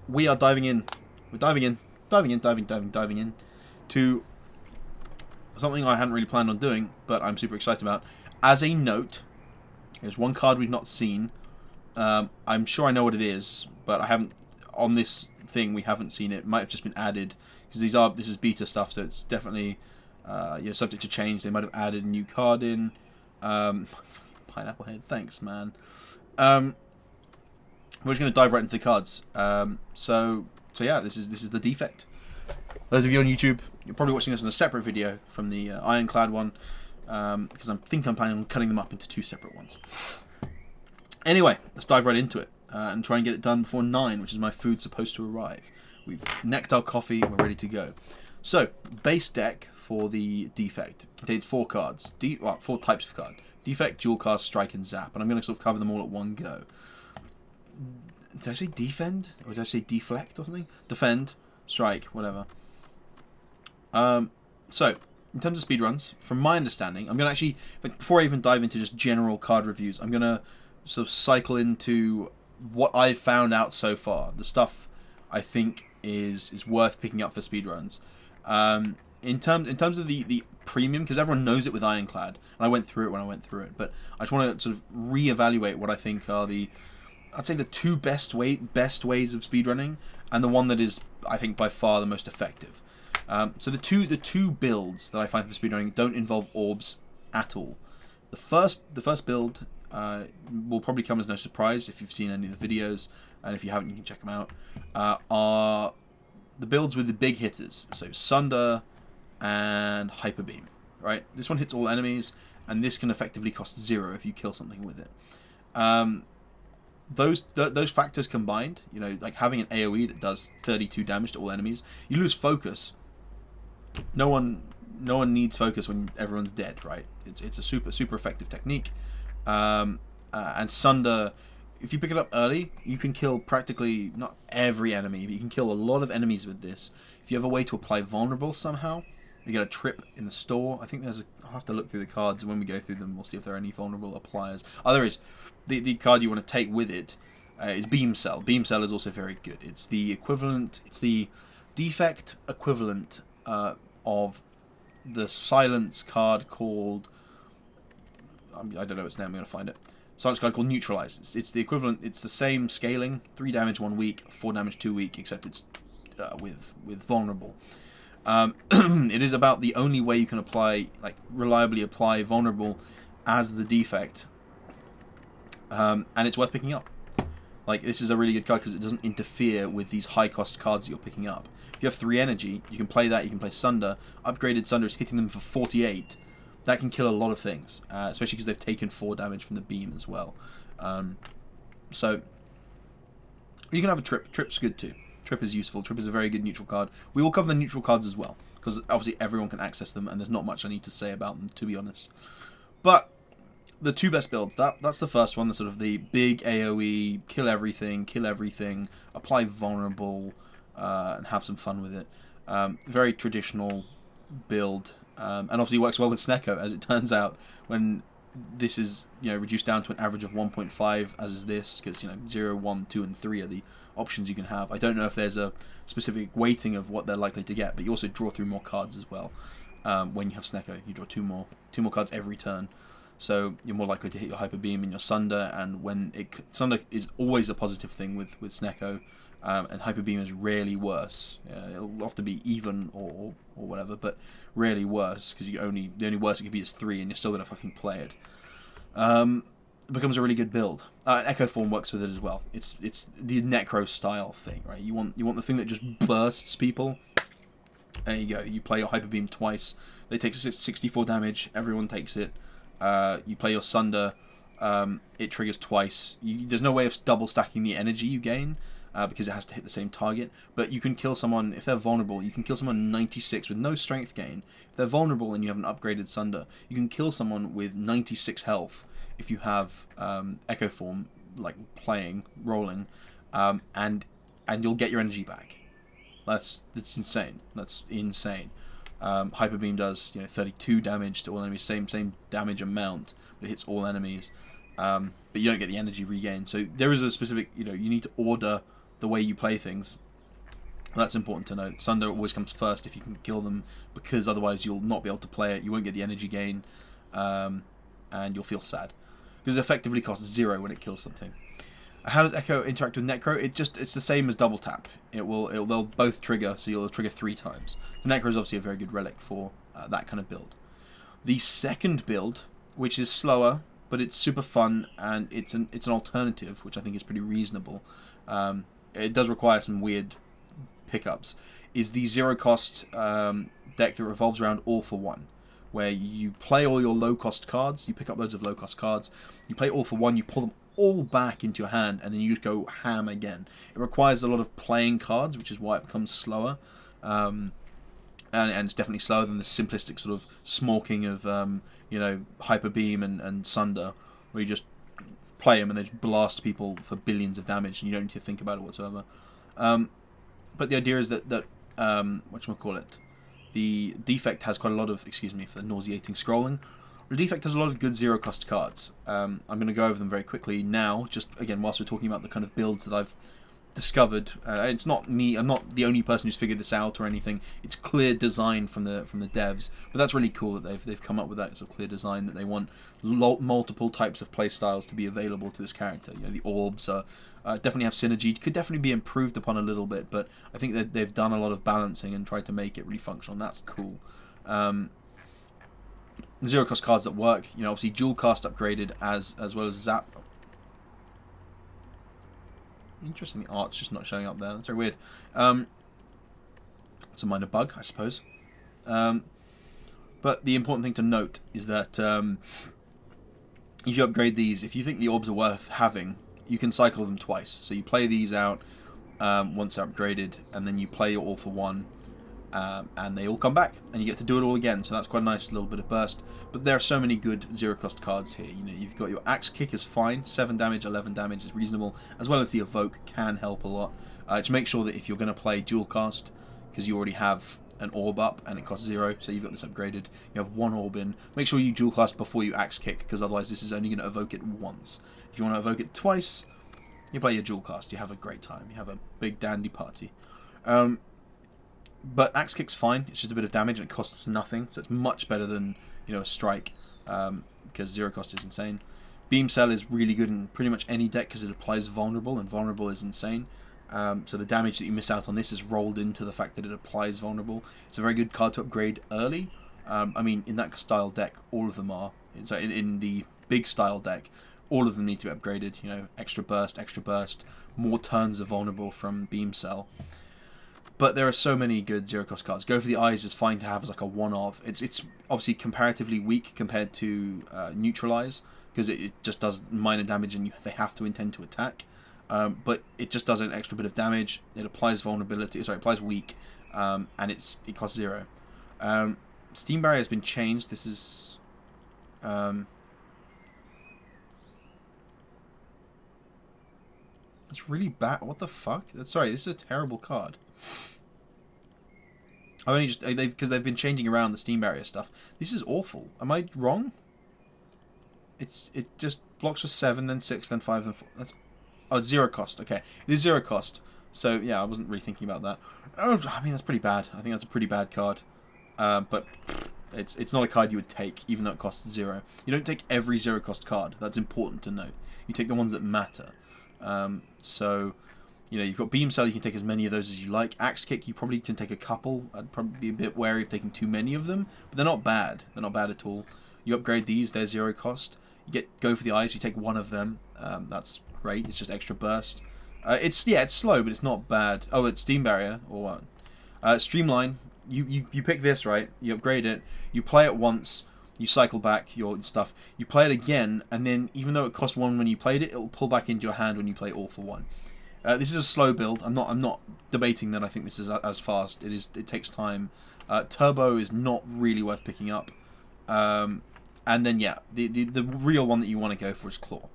we are diving in. We're diving in to something I hadn't really planned on doing, but I'm super excited about. As a note, there's one card we've not seen. I'm sure I know what it is, but I haven't. On this thing, we haven't seen it. It might have just been added because this is beta stuff, so it's definitely subject to change. They might have added a new card in. Pineapple head, thanks, man. We're just going to dive right into the cards. So yeah, this is the Defect. Those of you on YouTube, you're probably watching this in a separate video from the Ironclad one, because I think I'm planning on cutting them up into 2 separate ones. Anyway, let's dive right into it and try and get it done before 9, which is my food supposed to arrive. We've necked our coffee, we're ready to go. So, base deck for the Defect contains 4 cards, 4 types of card. Defect, Dual Cast, Strike, and Zap, and I'm going to sort of cover them all at one go. Did I say Defend? Or did I say Deflect or something? Defend, Strike, whatever. So, in terms of speedruns, from my understanding, I'm going to actually, before I even dive into just general card reviews, I'm going to sort of cycle into what I've found out so far. The stuff I think is worth picking up for speedruns. In terms of the premium, because everyone knows it with Ironclad, and I went through it when I went through it, but I just want to sort of reevaluate what I think are I'd say the 2 best ways of speedrunning, and the one that is, I think, by far the most effective. So the two builds that I find for speedrunning don't involve orbs at all. The first build will probably come as no surprise if you've seen any of the videos, and if you haven't, you can check them out. Are the builds with the big hitters, so Sunder and Hyper Beam. Right, this one hits all enemies, and this can effectively cost 0 if you kill something with it. Those factors combined, like having an AoE that does 32 damage to all enemies, you lose focus. No one needs focus when everyone's dead, right? It's a super effective technique. And Sunder, if you pick it up early, you can kill practically not every enemy, but you can kill a lot of enemies with this. If you have a way to apply vulnerable somehow, you get a trip in the store. I think I'll have to look through the cards, and when we go through them, we'll see if there are any vulnerable appliers. Oh, there is. The card you want to take with it is Beam Cell. Beam Cell is also very good. It's the equivalent. It's the Defect equivalent of the Silence card called. I don't know its name. I'm going to find it. Silence card called Neutralize. It's the equivalent. It's the same scaling. 3 damage 1 week, 4 damage 2 week, except it's with vulnerable. It is about the only way you can reliably apply vulnerable as the Defect, and it's worth picking up. This is a really good card because it doesn't interfere with these high cost cards that you're picking up. If you have 3 energy, you can play that. You can play Sunder. Upgraded Sunder is hitting them for 48. That can kill a lot of things, especially because they've taken 4 damage from the beam as well. So you can have a Trip. Trip's good too. Trip is useful. Trip is a very good neutral card. We will cover the neutral cards as well, because obviously everyone can access them, and there's not much I need to say about them, to be honest. But the 2 best builds, that's the first one, the sort of the big AoE, kill everything, apply vulnerable, and have some fun with it. Very traditional build, and obviously works well with Snecko, as it turns out, when this is reduced down to an average of 1.5, as is this, because 0, 1, 2, and 3 are the options you can have. I don't know if there's a specific weighting of what they're likely to get, but you also draw through more cards as well. When you have Snecko, you draw two more cards every turn, so you're more likely to hit your Hyper Beam and your Sunder. And Sunder is always a positive thing with Snecko, and Hyper Beam is rarely worse. It'll often be even or whatever, but rarely worse, because the only worse it could be is 3, and you're still gonna fucking play it. It becomes a really good build. Echo Form works with it as well. It's the Necro style thing, right? You want the thing that just bursts people. There you go. You play your Hyper Beam twice. They take 64 damage. Everyone takes it. You play your Sunder. It triggers twice. There's no way of double stacking the energy you gain, because it has to hit the same target. But you can kill someone, if they're vulnerable, you can kill someone 96 with no strength gain. If they're vulnerable and you have an upgraded Sunder, you can kill someone with 96 health if you have Echo Form, rolling, and you'll get your energy back. That's insane. That's insane. Hyper Beam does 32 damage to all enemies, same damage amount, but it hits all enemies. But you don't get the energy regain. So there is a specific, you need to order the way you play things. That's important to note. Sunder always comes first if you can kill them, because otherwise you'll not be able to play it. You won't get the energy gain, and you'll feel sad because it effectively costs 0 when it kills something. How does Echo interact with Necro? It's the same as double tap. They'll both trigger, so you'll trigger 3 times. The Necro is obviously a very good relic for that kind of build. The second build, which is slower, but it's super fun, and it's an alternative, which I think is pretty reasonable. It does require some weird pickups, is the 0 cost deck that revolves around All for One, where you play all your low cost cards, you pick up loads of low cost cards, you play All for One, you pull them all back into your hand, and then you just go ham again. It requires a lot of playing cards, which is why it becomes slower, and it's definitely slower than the simplistic sort of smorking of Hyper Beam and Sunder, where you just play them and they just blast people for billions of damage and you don't need to think about it whatsoever. But the idea is that whatchamacallit, the Defect has quite a lot of, excuse me for the nauseating scrolling, the Defect has a lot of good 0 cost cards. I'm going to go over them very quickly now, just again whilst we're talking about the kind of builds that I've discovered. It's not me, I'm not the only person who's figured this out or anything. It's clear design from the devs, but that's really cool that they've come up with that sort of clear design, that they want multiple types of play styles to be available to this character. The orbs are definitely have synergy, could definitely be improved upon a little bit, but I think that they've done a lot of balancing and tried to make it really functional, and that's cool. 0 cost cards that work, obviously dual cast upgraded as well as zap. Interesting, the art's just not showing up there. That's very weird. It's a minor bug, I suppose. But the important thing to note is that if you upgrade these, if you think the orbs are worth having, you can cycle them twice. So you play these out once they're upgraded, and then you play your All for One, and they all come back, and you get to do it all again. So that's quite a nice little bit of burst. But there are so many good 0 cost cards here. You've got your Axe Kick is fine, 7 damage, 11 damage is reasonable, as well as the Evoke can help a lot. Just make sure that if you're going to play dual cast, because you already have an orb up and it costs 0, so you've got this upgraded, you have 1 orb in, make sure you dual cast before you Axe Kick, because otherwise this is only going to evoke it once. If you want to evoke it twice, you play your dual cast, you have a great time, you have a big dandy party. But Axe Kick's fine, it's just a bit of damage and it costs nothing, so it's much better than a strike, because 0 cost is insane. Beam Cell is really good in pretty much any deck because it applies vulnerable, and vulnerable is insane. So the damage that you miss out on this is rolled into the fact that it applies vulnerable. It's a very good card to upgrade early. I mean, in that style deck, all of them are. So in the big style deck, all of them need to be upgraded. Extra burst, more turns of vulnerable from Beam Cell. But there are so many good 0 cost cards. Go for the Eyes is fine to have as like a one-of. It's obviously comparatively weak compared to Neutralize, because it just does minor damage and they have to intend to attack. But it just does an extra bit of damage. It applies vulnerability. Sorry, it applies weak, and it costs 0. Steam Barrier has been changed. This is it's really bad. What the fuck? Sorry, this is a terrible card. I've only just because they've been changing around the Steam Barrier stuff. This is awful. Am I wrong? It just blocks for 7, then 6, then 5, then 4. It's 0 cost. Okay, it is 0 cost. So yeah, I wasn't really thinking about that. Oh, I mean that's pretty bad. I think that's a pretty bad card. But it's not a card you would take, even though it costs 0. You don't take every 0 cost card. That's important to note. You take the ones that matter. So, you've got Beam Cell, you can take as many of those as you like. Axe Kick, you probably can take a couple. I'd probably be a bit wary of taking too many of them, but they're not bad. They're not bad at all. You upgrade these, they're 0 cost. You Go for the Eyes, you take 1 of them. That's great, it's just extra burst. It's slow, but it's not bad. Oh, it's Steam Barrier, or what? Streamline, you pick this, right? You upgrade it, you play it once, you cycle back your stuff, you play it again, and then even though it cost 1 when you played it, it will pull back into your hand when you play All for One. This is a slow build. I'm not debating that I think this is as fast. It takes time. Turbo is not really worth picking up. And then yeah, the real one that you want to go for is Claw.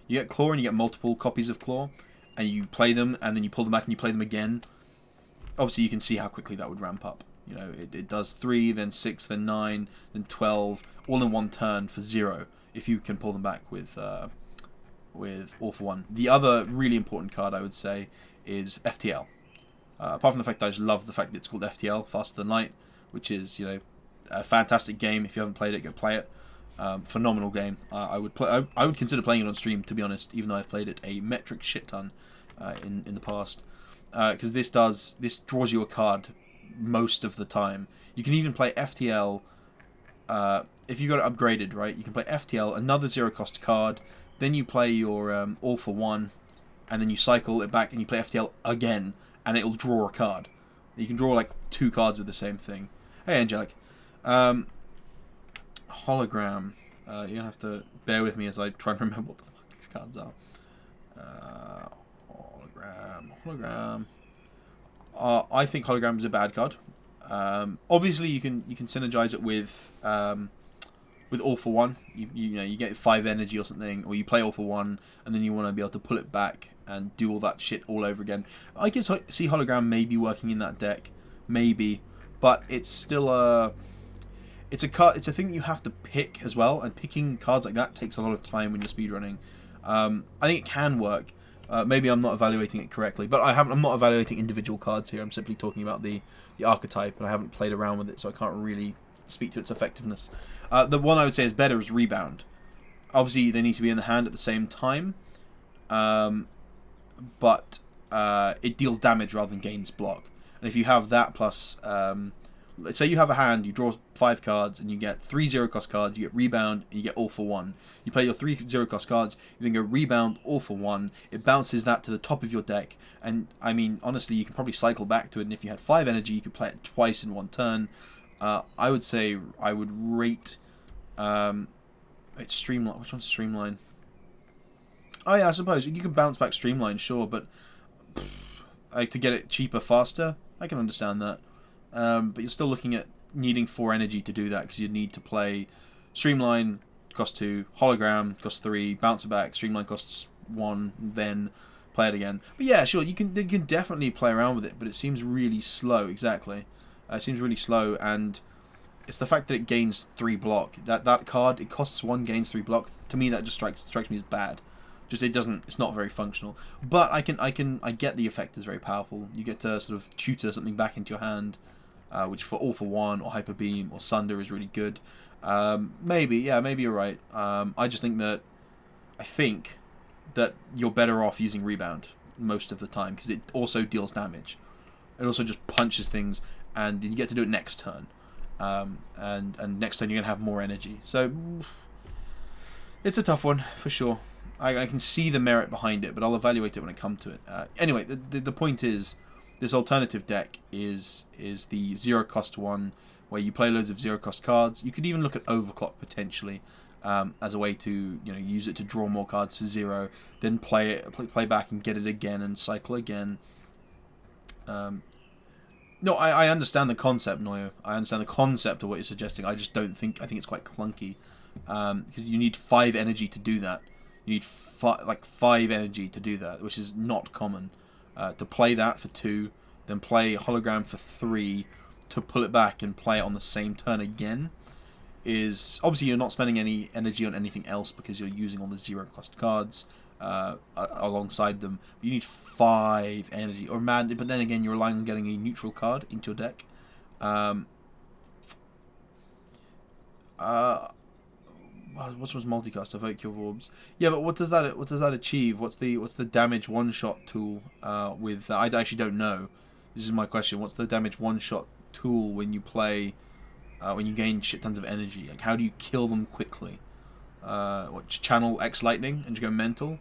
You get Claw and you get multiple copies of Claw, and you play them, and then you pull them back and you play them again. Obviously, you can see how quickly that would ramp up. It does 3, then 6, then 9, then 12, all in one turn for 0. If you can pull them back with All for One. The other really important card I would say is FTL. Apart from the fact that I just love the fact that it's called FTL, Faster Than Light, which is, you know, a fantastic game. If you haven't played it, go play it. Phenomenal game. I would consider playing it on stream, to be honest, even though I've played it a metric shit ton in the past. Because this draws you a card most of the time. You can even play FTL if you got it upgraded, right? You can play FTL, another 0 cost card, then you play your All for One, and then you cycle it back and you play FTL again, and it'll draw a card. You can draw like 2 cards with the same thing. Hey, Angelic. Hologram. You're going to have to bear with me as I try and remember what the fuck these cards are. Hologram. I think Hologram is a bad card. Obviously, you can synergize it with All for One. You know, you get 5 energy or something, or you play All for One, and then you want to be able to pull it back and do all that shit all over again. I can see Hologram maybe working in that deck, maybe, but it's still it's a card. It's a thing that you have to pick as well, and picking cards like that takes a lot of time when you're speedrunning. I think it can work. Maybe I'm not evaluating it correctly, but I'm not evaluating individual cards here. I'm simply talking about the archetype, and I haven't played around with it, so I can't really speak to its effectiveness. The one I would say is better is Rebound. Obviously, they need to be in the hand at the same time, but it deals damage rather than gains block. And if you have that plus, let's say you have a hand, you draw 5 cards, and you get 3 0-cost cards, you get Rebound, and you get All for One. You play your 3 0-cost cards, you then go Rebound, All for One, it bounces that to the top of your deck, and, I mean, honestly, you can probably cycle back to it, and if you had 5 energy, you could play it twice in one turn. I would say, I would rate, it's Streamline, which one's Streamline? Oh yeah, I suppose, you can bounce back Streamline, sure, but, like, to get it cheaper, faster, I can understand that. But you're still looking at needing 4 energy to do that, because you need to play Streamline, costs 2, Hologram, costs 3, bounce it back, Streamline costs 1, then play it again. But yeah, sure, you can definitely play around with it, but it seems really slow, exactly. It seems really slow, and it's the fact that it gains 3 block. That card, it costs 1, gains 3 block. To me, that just strikes me as bad. Just it's not very functional. But I get the effect is very powerful. You get to sort of tutor something back into your hand, which for All for One or Hyper Beam or Sunder is really good. Maybe you're right. I think that you're better off using Rebound most of the time, because it also deals damage. It also just punches things, and you get to do it next turn. And next turn you're gonna have more energy. So it's a tough one for sure. I can see the merit behind it, but I'll evaluate it when I come to it. Anyway, the point is, this alternative deck is the 0-cost one, where you play loads of 0-cost cards. You could even look at Overclock potentially as a way to use it to draw more cards for 0, then play back and get it again and cycle again. No, I understand the concept, Noyo. I understand the concept of what you're suggesting. I just don't think. I think it's quite clunky, because you need 5 energy to do that. You need 5 energy to do that, which is not common. To play that for 2, then play Hologram for 3, to pull it back and play it on the same turn again, is obviously you're not spending any energy on anything else because you're using all the 0-cost cards alongside them. But you need 5 energy, but then again you're relying on getting a neutral card into your deck. What was multicast? Evoke your orbs. Yeah, but what does that achieve? What's the damage one-shot tool with that? I actually don't know. This is my question. What's the damage one-shot tool when you play when you gain shit tons of energy? Like, how do you kill them quickly? Channel X lightning and just go mental?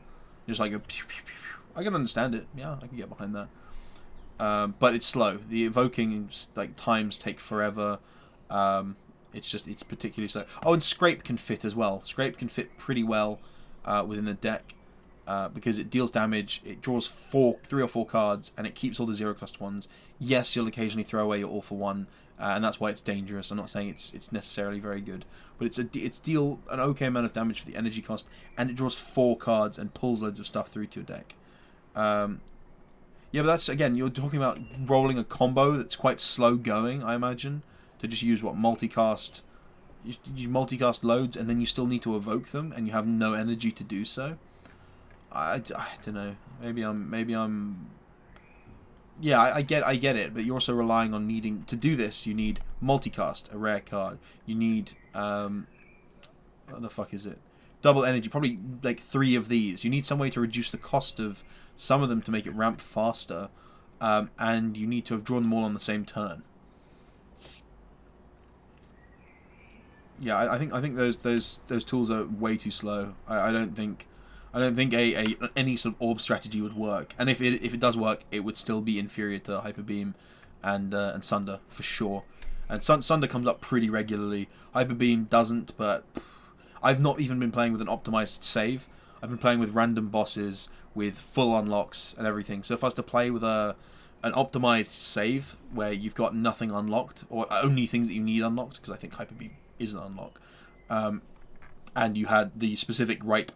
Just like a pew, pew, pew, pew. I can understand it. Yeah, I can get behind that. But it's slow. The evoking times take forever. It's particularly slow. Oh, and Scrape can fit as well. Scrape can fit pretty well within the deck because it deals damage. It draws 3 or 4 cards, and it keeps all the 0-cost ones. Yes, you'll occasionally throw away your All for One, and that's why it's dangerous. I'm not saying it's necessarily very good, but it's deal an okay amount of damage for the energy cost, and it draws 4 cards and pulls loads of stuff through to your deck. Yeah, but that's, again, you're talking about rolling a combo that's quite slow going, I imagine, to just use multicast. You multicast loads, and then you still need to evoke them, and you have no energy to do so. I don't know. Maybe I'm Yeah, I get it, but you're also relying on needing to do this. You need multicast, a rare card. You need what the fuck is it? Double energy, probably like 3 of these. You need some way to reduce the cost of some of them to make it ramp faster, and you need to have drawn them all on the same turn. Yeah, I think those tools are way too slow. I don't think any sort of orb strategy would work. And if it does work, it would still be inferior to Hyper Beam and Sunder for sure. And Sunder comes up pretty regularly. Hyper Beam doesn't, but I've not even been playing with an optimized save. I've been playing with random bosses with full unlocks and everything. So if I was to play with an optimized save where you've got nothing unlocked or only things that you need unlocked, because I think Hyper Beam is an unlock, and you had the specific right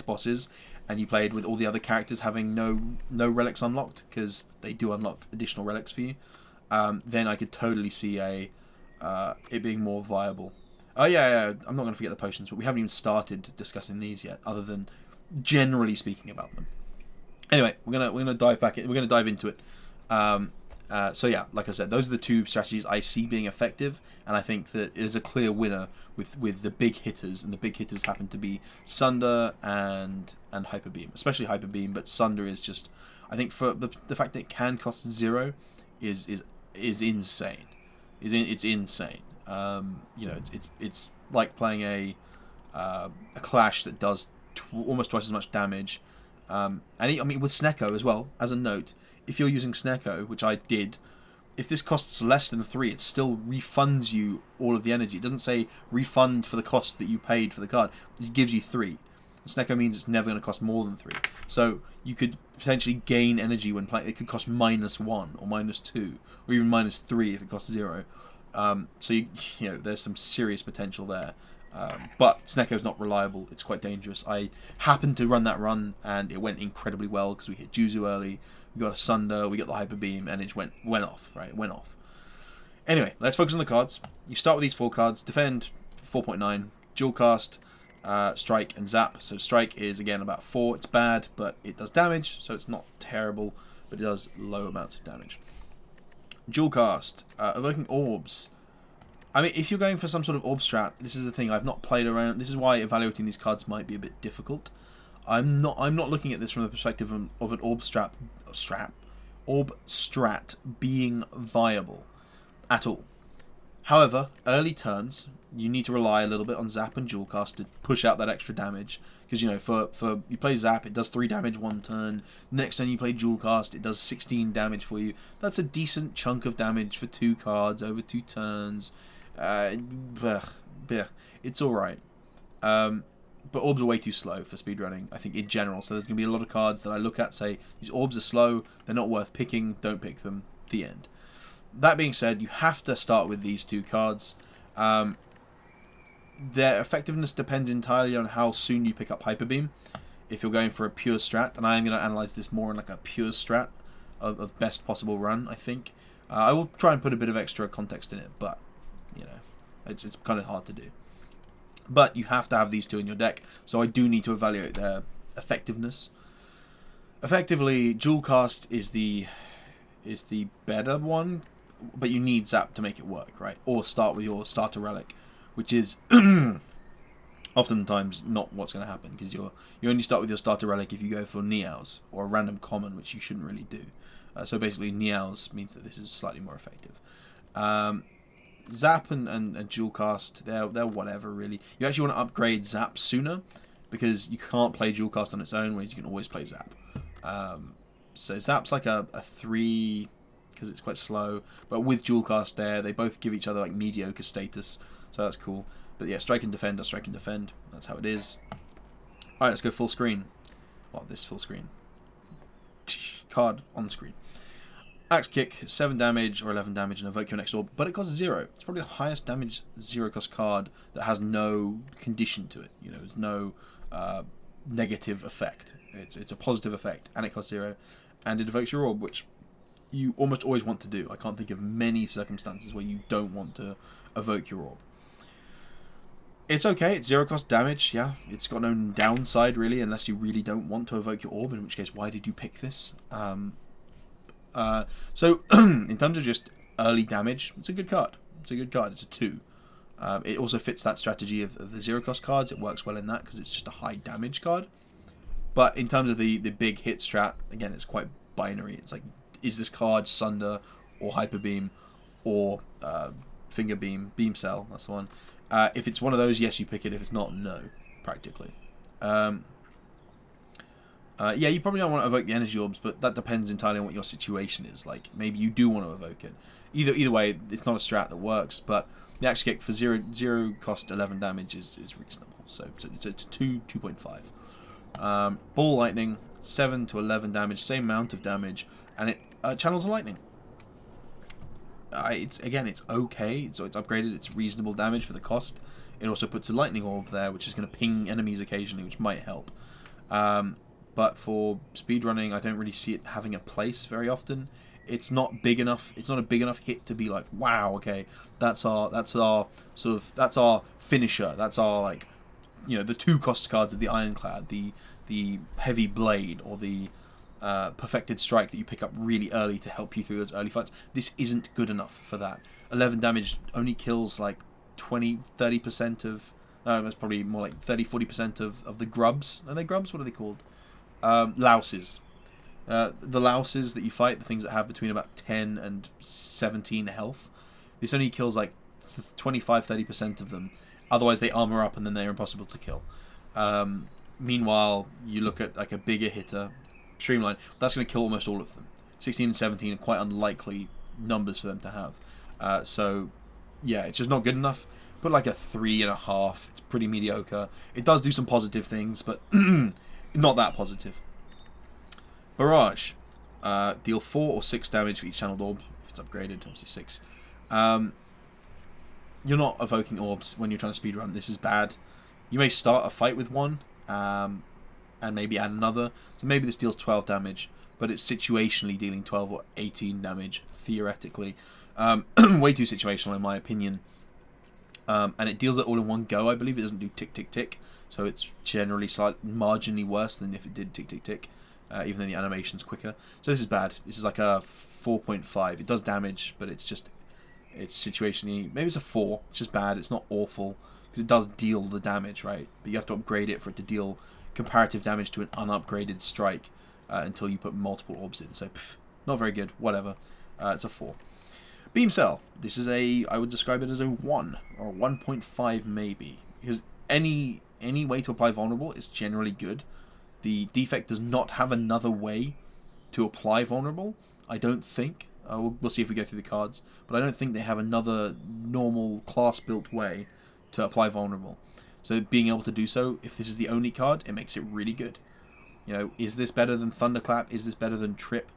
bosses, and you played with all the other characters having no relics unlocked because they do unlock additional relics for you, then I could totally see it being more viable. Oh yeah, I'm not going to forget the potions, but we haven't even started discussing these yet, other than generally speaking about them. Anyway, we're gonna dive back. We're gonna dive into it. So yeah, like I said, those are the 2 strategies I see being effective, and I think that there's a clear winner with the big hitters, and the big hitters happen to be Sunder and Hyper Beam, especially Hyper Beam, but Sunder is just, I think, for the fact that it can cost 0 is insane. It's insane. You know, it's like playing a Clash that does almost twice as much damage, and I mean with Snecko as well. As a note, if you're using Snecko, which I did, if this costs less than 3, it still refunds you all of the energy. It doesn't say refund for the cost that you paid for the card. It gives you 3. Snecko means it's never going to cost more than 3. So you could potentially gain energy when playing. It could cost -1 or -2 or even -3 if it costs 0. So you know there's some serious potential there. But Snecko's not reliable. It's quite dangerous. I happened to run that run and it went incredibly well because we hit Juzu early. We got a Sunder, we got the Hyper Beam, and it went off, right? It went off. Anyway, let's focus on the cards. You start with these 4 cards. Defend, 4.9. Dual Cast, Strike, and Zap. So Strike is, again, about 4. It's bad, but it does damage, so it's not terrible, but it does low amounts of damage. Dual Cast, Evoking Orbs. I mean, if you're going for some sort of orb strat, this is the thing, I've not played around. This is why evaluating these cards might be a bit difficult. I'm not looking at this from the perspective of an orb strat being viable at all. However, early turns, you need to rely a little bit on Zap and Dual Cast to push out that extra damage. Because, you know, for you play Zap, it does 3 damage 1 turn. Next turn you play Dual Cast, it does 16 damage for you. That's a decent chunk of damage for 2 cards over 2 turns. It's alright. But orbs are way too slow for speedrunning, I think, in general. So there's going to be a lot of cards that I look at, say, these orbs are slow, they're not worth picking, don't pick them, the end. That being said, you have to start with these 2 cards. Their effectiveness depends entirely on how soon you pick up Hyper Beam. If you're going for a pure strat, and I am going to analyze this more in like a pure strat of best possible run, I think. I will try and put a bit of extra context in it, but, you know, it's kind of hard to do. But you have to have these 2 in your deck, so I do need to evaluate their effectiveness. Effectively, Dual Cast is the better one, but you need Zap to make it work, right? Or start with your starter Relic, which is oftentimes not what's going to happen, because you only start with your starter Relic if you go for Neows, or a random common, which you shouldn't really do. So basically, Neows means that this is slightly more effective. Zap and Dual Cast, they're whatever, really. You actually want to upgrade Zap sooner, because you can't play Dual Cast on its own, whereas you can always play Zap. So Zap's like a 3, because it's quite slow, but with Dual Cast there, they both give each other like mediocre status, so that's cool. But yeah, Strike and Defend or Strike and Defend, that's how it is. Alright, let's go full screen. Well, this full screen. Card on the screen. Axe Kick, 7 damage or 11 damage and evoke your next orb, but it costs 0. It's probably the highest damage 0 cost card that has no condition to it. You know, there's no negative effect. It's a positive effect, and it costs 0, and it evokes your orb, which you almost always want to do. I can't think of many circumstances where you don't want to evoke your orb. It's okay, it's 0 cost damage, yeah. It's got no downside, really, unless you really don't want to evoke your orb, in which case, why did you pick this? So in terms of just early damage, it's a good card. It's a good card. It's a 2. It also fits that strategy of the 0 cost cards. It works well in that because it's just a high damage card. But in terms of the big hit strat, again, it's quite binary. It's like, is this card Sunder or Hyper Beam or Finger Beam, Beam Cell? That's the one. If it's one of those, yes, you pick it. If it's not, no, practically. Yeah, you probably don't want to evoke the energy orbs, but that depends entirely on what your situation is. Like, maybe you do want to evoke it. Either way, it's not a strat that works, but the axe kick for 0 cost 11 damage is reasonable. So it's a 2.5. Ball lightning, 7 to 11 damage, same amount of damage, and it channels a lightning. It's okay. So it's upgraded. It's reasonable damage for the cost. It also puts a lightning orb there, which is going to ping enemies occasionally, which might help. But for speedrunning, I don't really see it having a place very often. It's not big enough. It's not a big enough hit to be like, wow, okay, that's our finisher. That's our, like, you know, the 2 cost cards of the Ironclad, the heavy blade, or the perfected strike that you pick up really early to help you through those early fights. This isn't good enough for that. 11 damage only kills like 20-30% of that's probably more like 30-40% of the grubs. Are they grubs? What are they called? Louses. The louses that you fight, the things that have between about 10 and 17 health, this only kills like 25-30% of them. Otherwise they armor up and then they're impossible to kill. Meanwhile, you look at like a bigger hitter, Streamline, that's going to kill almost all of them. 16 and 17 are quite unlikely numbers for them to have. So yeah, it's just not good enough. Put like a 3.5. It's pretty mediocre. It does do some positive things, but not that positive. Barrage. Deal 4 or 6 damage for each channeled orb. If it's upgraded, obviously 6. You're not evoking orbs when you're trying to speedrun. This is bad. You may start a fight with one, and maybe add another. So maybe this deals 12 damage, but it's situationally dealing 12 or 18 damage, theoretically. Way too situational, in my opinion. And it deals it all in one go. I believe it doesn't do tick, tick, tick. So it's generally marginally worse than if it did tick, tick, tick. Even though the animation's quicker. So this is bad. This is like a 4.5. It does damage, but it's situationally... Maybe it's a 4. It's just bad. It's not awful. Because it does deal the damage, right? But you have to upgrade it for it to deal comparative damage to an unupgraded strike until you put multiple orbs in. So, not very good. Whatever. It's a 4. Beam Cell. This is I would describe it as a 1 or a 1.5 maybe. Because any way to apply Vulnerable is generally good. The Defect does not have another way to apply Vulnerable, I don't think. We'll see if we go through the cards. But I don't think they have another normal class-built way to apply Vulnerable. So being able to do so, if this is the only card, it makes it really good. You know, is this better than Thunderclap? Is this better than Trip?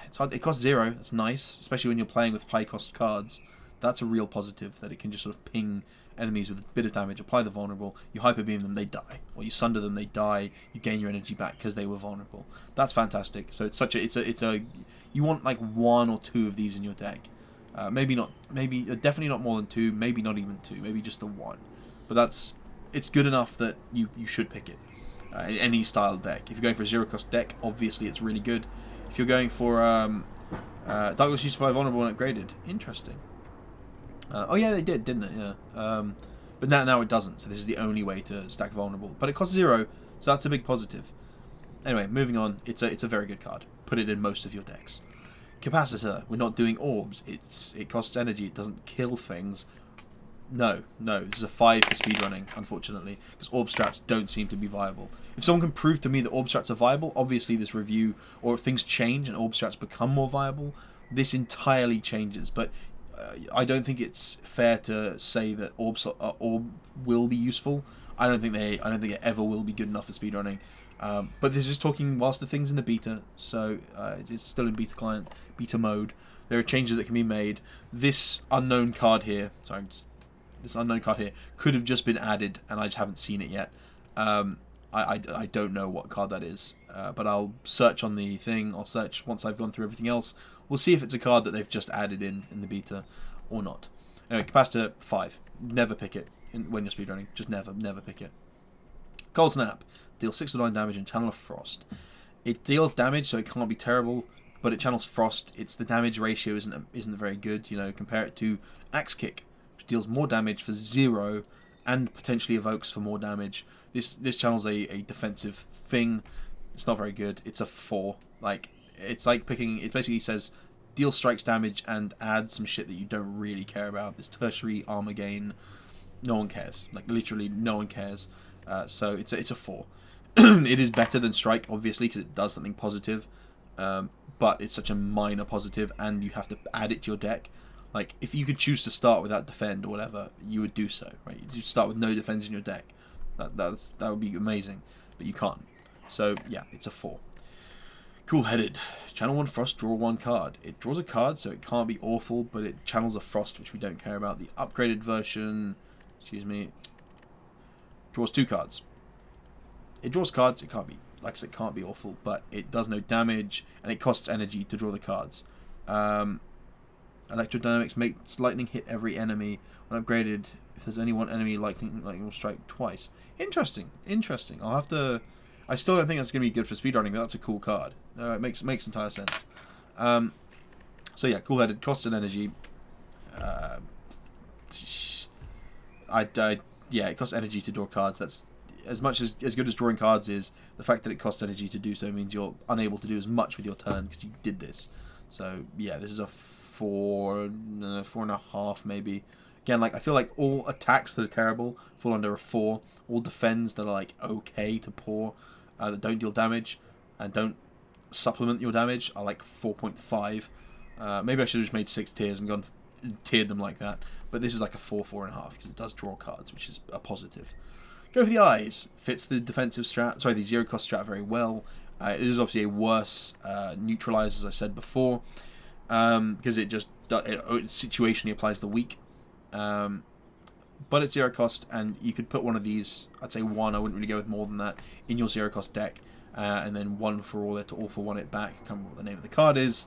It's hard. It costs 0. That's nice, especially when you're playing with high-cost cards. That's a real positive, that it can just sort of ping enemies with a bit of damage, apply the vulnerable, you hyper beam them, they die, or you sunder them, they die, you gain your energy back because they were vulnerable. That's fantastic. So it's a you want like 1 or 2 of these in your deck. Definitely not more than 2, maybe not even 2, maybe just the 1. But it's good enough that you should pick it in any style deck. If you're going for a 0 cost deck, obviously it's really good. If you're going for Darkness used to apply vulnerable and upgraded, interesting. Oh yeah, they did, didn't it? Yeah. But now it doesn't. So this is the only way to stack vulnerable. But it costs 0, so that's a big positive. Anyway, moving on. It's a very good card. Put it in most of your decks. Capacitor. We're not doing orbs. It costs energy. It doesn't kill things. No. This is a 5 for speedrunning, unfortunately, because orb strats don't seem to be viable. If someone can prove to me that orb strats are viable, obviously this review, or if things change and orb strats become more viable, this entirely changes. But I don't think it's fair to say that orb will be useful. I don't think it ever will be good enough for speedrunning. But this is talking whilst the thing's in the beta, so it's still in beta mode. There are changes that can be made. This unknown card here, could have just been added, and I just haven't seen it yet. I don't know what card that is, but I'll search on the thing. I'll search once I've gone through everything else. We'll see if it's a card that they've just added in the beta or not. Anyway, Capacitor 5. Never pick it when you're speedrunning. Just never pick it. Cold Snap. Deals 6 to 9 damage and Channel of Frost. It deals damage, so it can't be terrible. but it channels Frost. It's the damage ratio isn't very good. You know, compare it to Axe Kick, which deals more damage for 0 and potentially evokes for more damage. This channel's a defensive thing. It's not very good. It's a 4. Like, it's like picking. It basically says deal strikes damage and add some shit that you don't really care about. This tertiary armor gain, no one cares. Like, literally no one cares. So it's a 4. It is better than Strike, obviously, because it does something positive. But it's such a minor positive, and you have to add it to your deck. Like, if you could choose to start without Defend or whatever, you would do so, right? You start with no Defense in your deck. That would be amazing, but you can't. So, yeah, it's a 4. Cool-headed. Channel 1 Frost, draw 1 card. It draws a card, so it can't be awful, but it channels a Frost, which we don't care about. The upgraded version, excuse me, draws 2 cards. It draws cards, it can't be, like I said, it can't be awful, but it does no damage, and it costs energy to draw the cards. Electrodynamics makes lightning hit every enemy. When upgraded, if there's any one enemy, lightning will strike twice. Interesting. I'll have to... I still don't think that's going to be good for speedrunning, but that's a cool card. It makes entire sense. So yeah, cool-headed, costs an energy. Yeah, it costs energy to draw cards. That's as good as drawing cards is. The fact that it costs energy to do so means you're unable to do as much with your turn because you did this. So yeah, this is a 4.5 maybe. Again, like, I feel like all attacks that are terrible fall under a 4. All defends that are like okay to pour, that don't deal damage and don't supplement your damage, are like 4.5. Maybe I should have just made 6 tiers and tiered them like that. But this is like a 4.5 because it does draw cards, which is a positive. Go for the eyes. Fits the defensive strat, sorry, the 0 cost strat very well. It is obviously a worse neutralize, as I said before, because it situationally applies the weak. But it's 0 cost, and you could put one of these, I'd say 1, I wouldn't really go with more than that, in your 0 cost deck, and then 1 for all it, all for 1 it back. I can't remember what the name of the card is.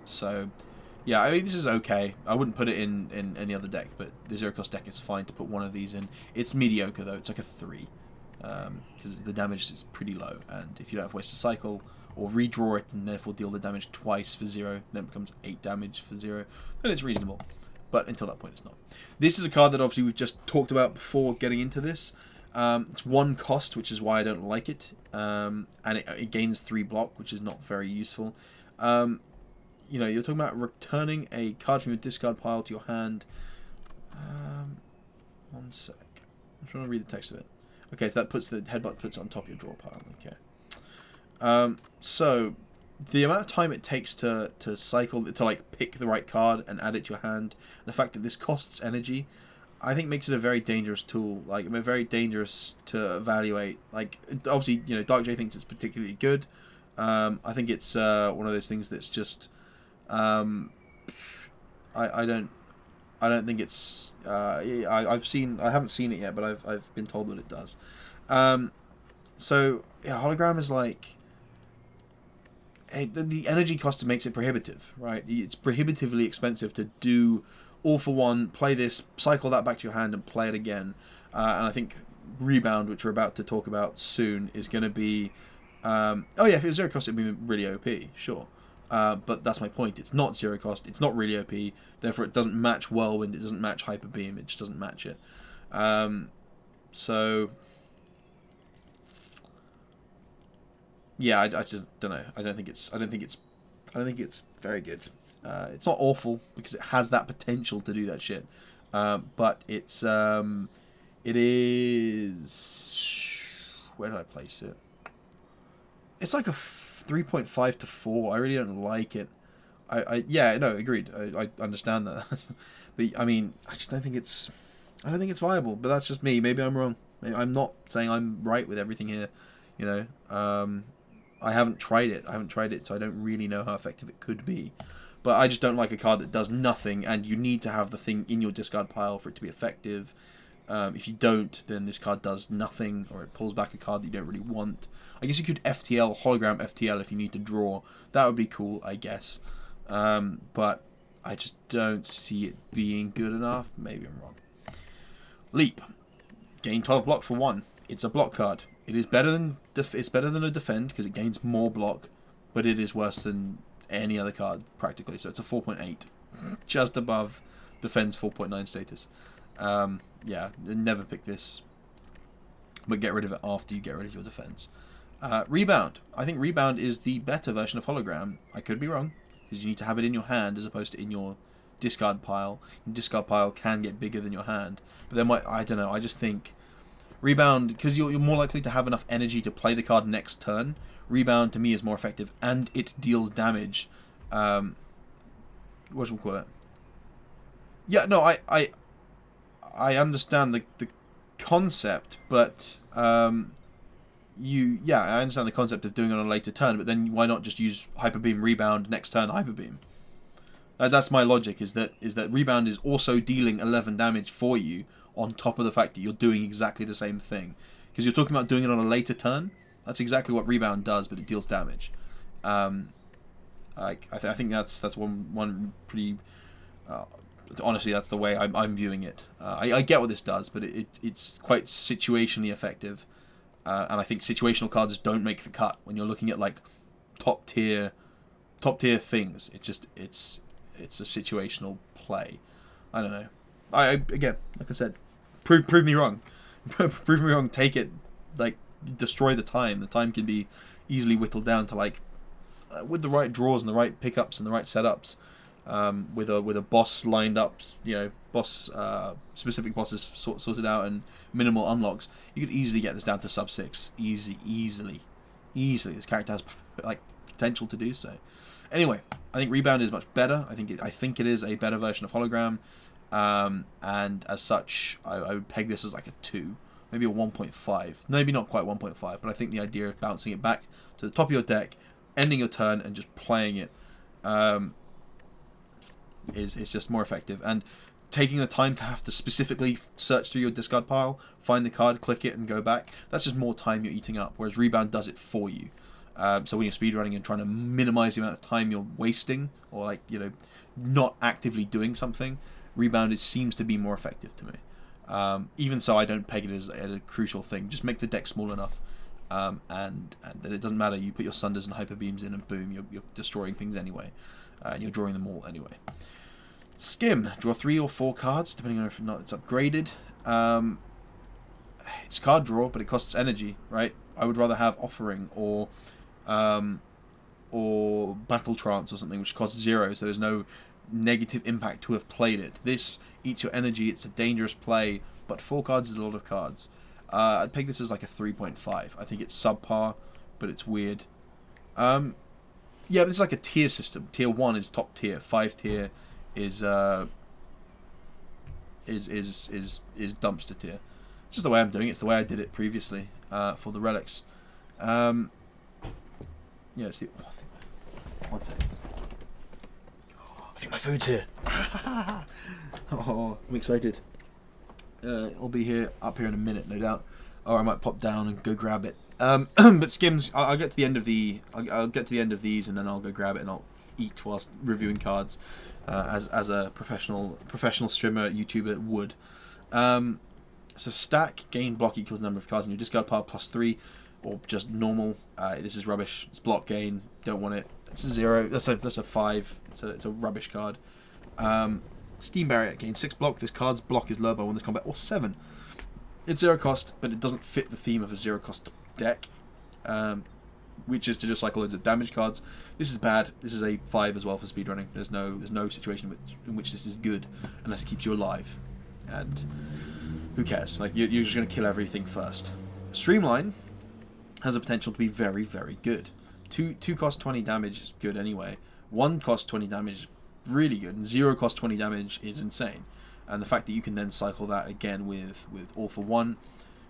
So, yeah, I mean, this is okay. I wouldn't put it in any other deck, but the 0 cost deck is fine to put one of these in. It's mediocre, though. It's like a 3, because the damage is pretty low, and if you don't have waste to cycle, or redraw it and therefore deal the damage twice for 0, then it becomes 8 damage for 0, then it's reasonable. But until that point, it's not. This is a card that obviously we've just talked about before getting into this. It's 1 cost, which is why I don't like it. And it gains 3 block, which is not very useful. You know, you're talking about returning a card from your discard pile to your hand. 1 sec. I'm trying to read the text of it. Okay, so that puts the headbutt puts it on top of your draw pile. Okay. So the amount of time it takes to cycle, to like pick the right card and add it to your hand, the fact that this costs energy, I think makes it a very dangerous tool. Like, very dangerous to evaluate. Like, obviously, you know, Dark J thinks it's particularly good. I think it's one of those things that's just, I don't think it's. I haven't seen it yet, but I've been told that it does. So yeah, hologram is like. The energy cost makes it prohibitive, right? It's prohibitively expensive to do all for 1, play this, cycle that back to your hand, and play it again. And I think Rebound, which we're about to talk about soon, is going to be... oh yeah, if it was 0 cost, it would be really OP, sure. But that's my point. It's not 0 cost, it's not really OP, therefore it doesn't match Whirlwind, it doesn't match Hyper Beam, it just doesn't match it. So... yeah, I just don't know. I don't think it's very good. It's not awful because it has that potential to do that shit. But it is. Where did I place it? It's like a 3.5 to 4. I really don't like it. Yeah, no, agreed. I understand that. But I mean, I just don't think it's. I don't think it's viable. But that's just me. Maybe I'm wrong. I'm not saying I'm right with everything here. You know. I haven't tried it, so I don't really know how effective it could be. But I just don't like a card that does nothing, and you need to have the thing in your discard pile for it to be effective. If you don't, then this card does nothing, or it pulls back a card that you don't really want. I guess you could FTL, hologram FTL, if you need to draw. That would be cool, I guess. But I just don't see it being good enough. Maybe I'm wrong. Leap. Gain 12 block for 1. It's a block card. It is better than it's better than a defend because it gains more block, but it is worse than any other card practically. So it's a 4.8, just above defend's 4.9 status. Yeah, never pick this, but get rid of it after you get rid of your defense. Rebound. I think Rebound is the better version of Hologram. I could be wrong, because you need to have it in your hand as opposed to in your discard pile. Your discard pile can get bigger than your hand, but then I don't know. I just think Rebound, because you're more likely to have enough energy to play the card next turn. Rebound to me is more effective, and it deals damage. What should we call it? Yeah, no, I understand the concept, but I understand the concept of doing it on a later turn, but then why not just use Hyper Beam Rebound next turn Hyper Beam? That's my logic, is that Rebound is also dealing 11 damage for you on top of the fact that you're doing exactly the same thing. Because you're talking about doing it on a later turn. That's exactly what Rebound does, but it deals damage. I think that's one pretty... honestly, that's the way I'm viewing it. I get what this does, but it's quite situationally effective. And I think situational cards don't make the cut when you're looking at like top tier things. It's a situational play. I don't know. Again, like I said, prove me wrong. Prove me wrong. Take it, like, destroy the time. The time can be easily whittled down to like with the right draws and the right pickups and the right setups. With a boss lined up, specific bosses sorted out and minimal unlocks, you could easily get this down to sub 6. Easily. This character has like potential to do so. Anyway, I think Rebound is much better. I think it is a better version of Hologram, and as such, I would peg this as like a 2, maybe a 1.5. Maybe not quite 1.5, but I think the idea of bouncing it back to the top of your deck, ending your turn, and just playing it. Is just more effective, and taking the time to have to specifically search through your discard pile, find the card, click it, and go back, that's just more time you're eating up, whereas Rebound does it for you. So when you're speedrunning and trying to minimize the amount of time you're wasting, or like, you know, not actively doing something, Rebound seems to be more effective to me. Even so, I don't peg it as a crucial thing. Just make the deck small enough, and then it doesn't matter. You put your Sunders and Hyper Beams in, and boom, you're destroying things anyway. And you're drawing them all anyway. Skim. Draw 3 or 4 cards, depending on if or not it's upgraded. It's card draw, but it costs energy, right? I would rather have Offering or Battle Trance or something, which costs 0, so there's no negative impact to have played it. This eats your energy, it's a dangerous play, but 4 cards is a lot of cards. I'd peg this as like a 3.5. I think it's subpar, but it's weird. Yeah, this is like a tier system. Tier 1 is top tier. 5 tier is dumpster tier. It's just the way I'm doing it. It's the way I did it previously for the relics. Yeah, it's the. One second. I think my food's here. Oh, I'm excited. It'll be up here in a minute, no doubt. Or I might pop down and go grab it. But Skims, I'll get to the end of I'll get to the end of these, and then I'll go grab it and I'll eat whilst reviewing cards, as a professional streamer YouTuber would. So stack gain block equals number of cards in your discard pile plus 3, or just normal. This is rubbish. It's block gain. Don't want it. It's a 0. That's a 5. It's a rubbish card. Steam Barrier, gain 6 block. This card's block is lower by 1 this combat, or 7. It's 0 cost, but it doesn't fit the theme of a 0 cost deck, which is to just cycle loads of damage cards. This is bad. This is a 5 as well for speedrunning. There's no situation in which this is good unless it keeps you alive, and who cares? Like, you're just going to kill everything first. Streamline has a potential to be very, very good. 2 cost 20 damage is good anyway. 1 cost 20 damage is really good, and 0 cost 20 damage is insane. And the fact that you can then cycle that again with All for One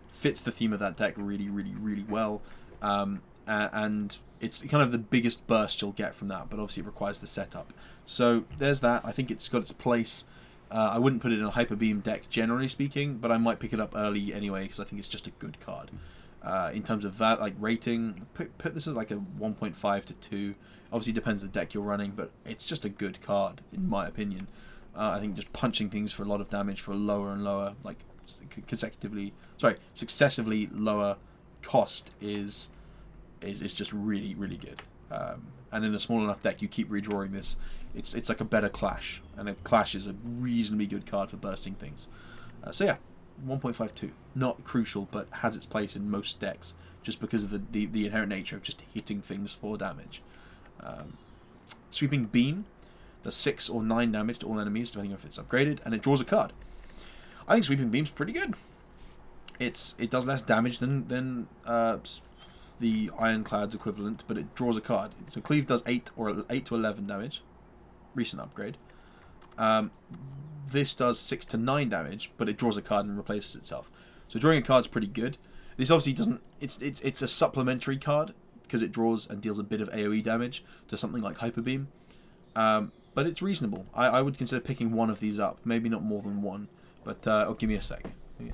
fits the theme of that deck really, really, really well. And it's kind of the biggest burst you'll get from that, but obviously it requires the setup. So there's that. I think it's got its place. I wouldn't put it in a Hyper Beam deck, generally speaking, but I might pick it up early anyway, because I think it's just a good card. In terms of that, like rating, put this as like a 1.5 to 2. Obviously depends on the deck you're running, but it's just a good card, in my opinion. I think just punching things for a lot of damage for lower and lower, like successively lower cost is just really, really good. And in a small enough deck, you keep redrawing this. It's like a better Clash, and a Clash is a reasonably good card for bursting things. So yeah, 1.52. Not crucial, but has its place in most decks just because of the inherent nature of just hitting things for damage. Sweeping Beam does 6 or 9 damage to all enemies, depending on if it's upgraded, and it draws a card. I think Sweeping Beam's pretty good. It does less damage than the Ironclad's equivalent, but it draws a card. So Cleave does 8 to 11 damage. Recent upgrade. This does 6 to 9 damage, but it draws a card and replaces itself. So drawing a card's pretty good. This obviously doesn't. It's a supplementary card because it draws and deals a bit of AOE damage to something like Hyper Beam. But it's reasonable. I would consider picking one of these up. Maybe not more than one. But give me a sec. Yeah.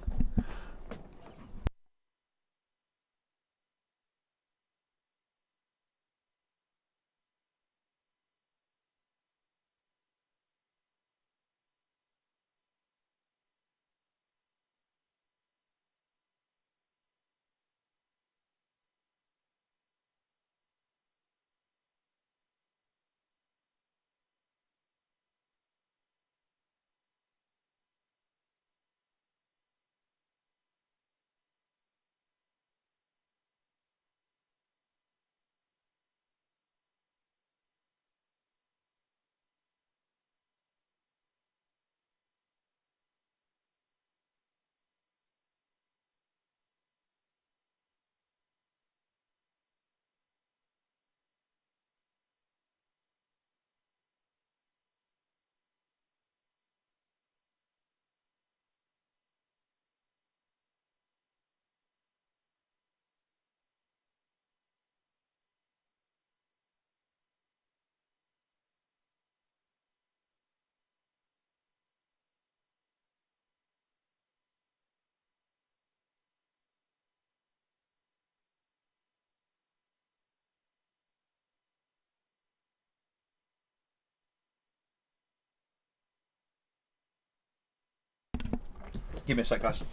Give me a sec, guys.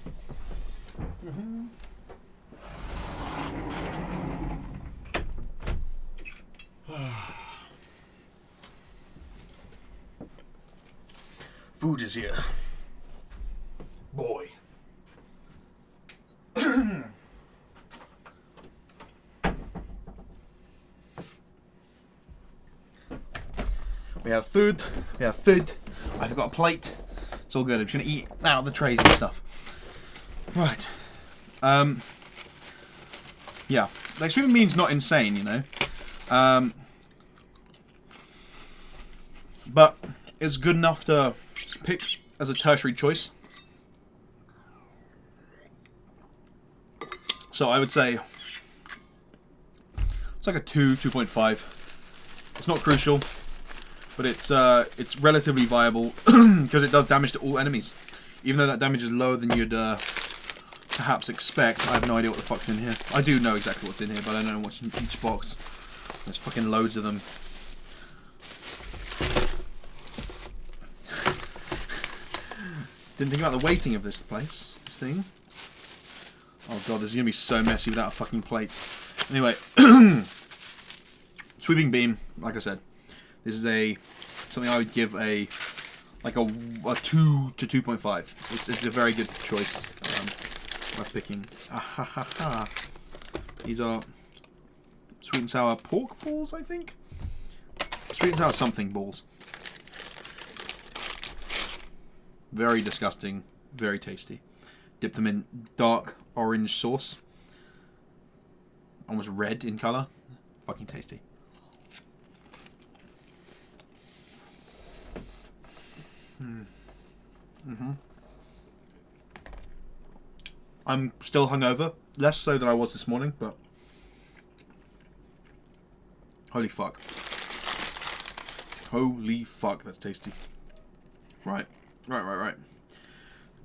Food is here. Boy. We have food. We have food. I've got a plate. It's all good. I'm just going to eat out of the trays and stuff. Right. Yeah. Like, Sweeping Beam's not insane, you know. But it's good enough to pick as a tertiary choice. So I would say it's like a 2.5. It's not crucial, but it's relatively viable because it does damage to all enemies. Even though that damage is lower than you'd perhaps expect. I have no idea what the fuck's in here. I do know exactly what's in here, but I don't know what's in each box. There's fucking loads of them. Didn't think about the weighting of this place, this thing. Oh god, this is gonna be so messy without a fucking plate. Anyway, Sweeping Beam, like I said, this is something I would give a 2 to 2.5. It's a very good choice. Worth picking. These are sweet and sour pork balls, I think. Sweet and sour something balls. Very disgusting, very tasty. Dip them in dark orange sauce. Almost red in colour. Fucking tasty. I'm still hungover. Less so than I was this morning, but holy fuck. Holy fuck, that's tasty. Right.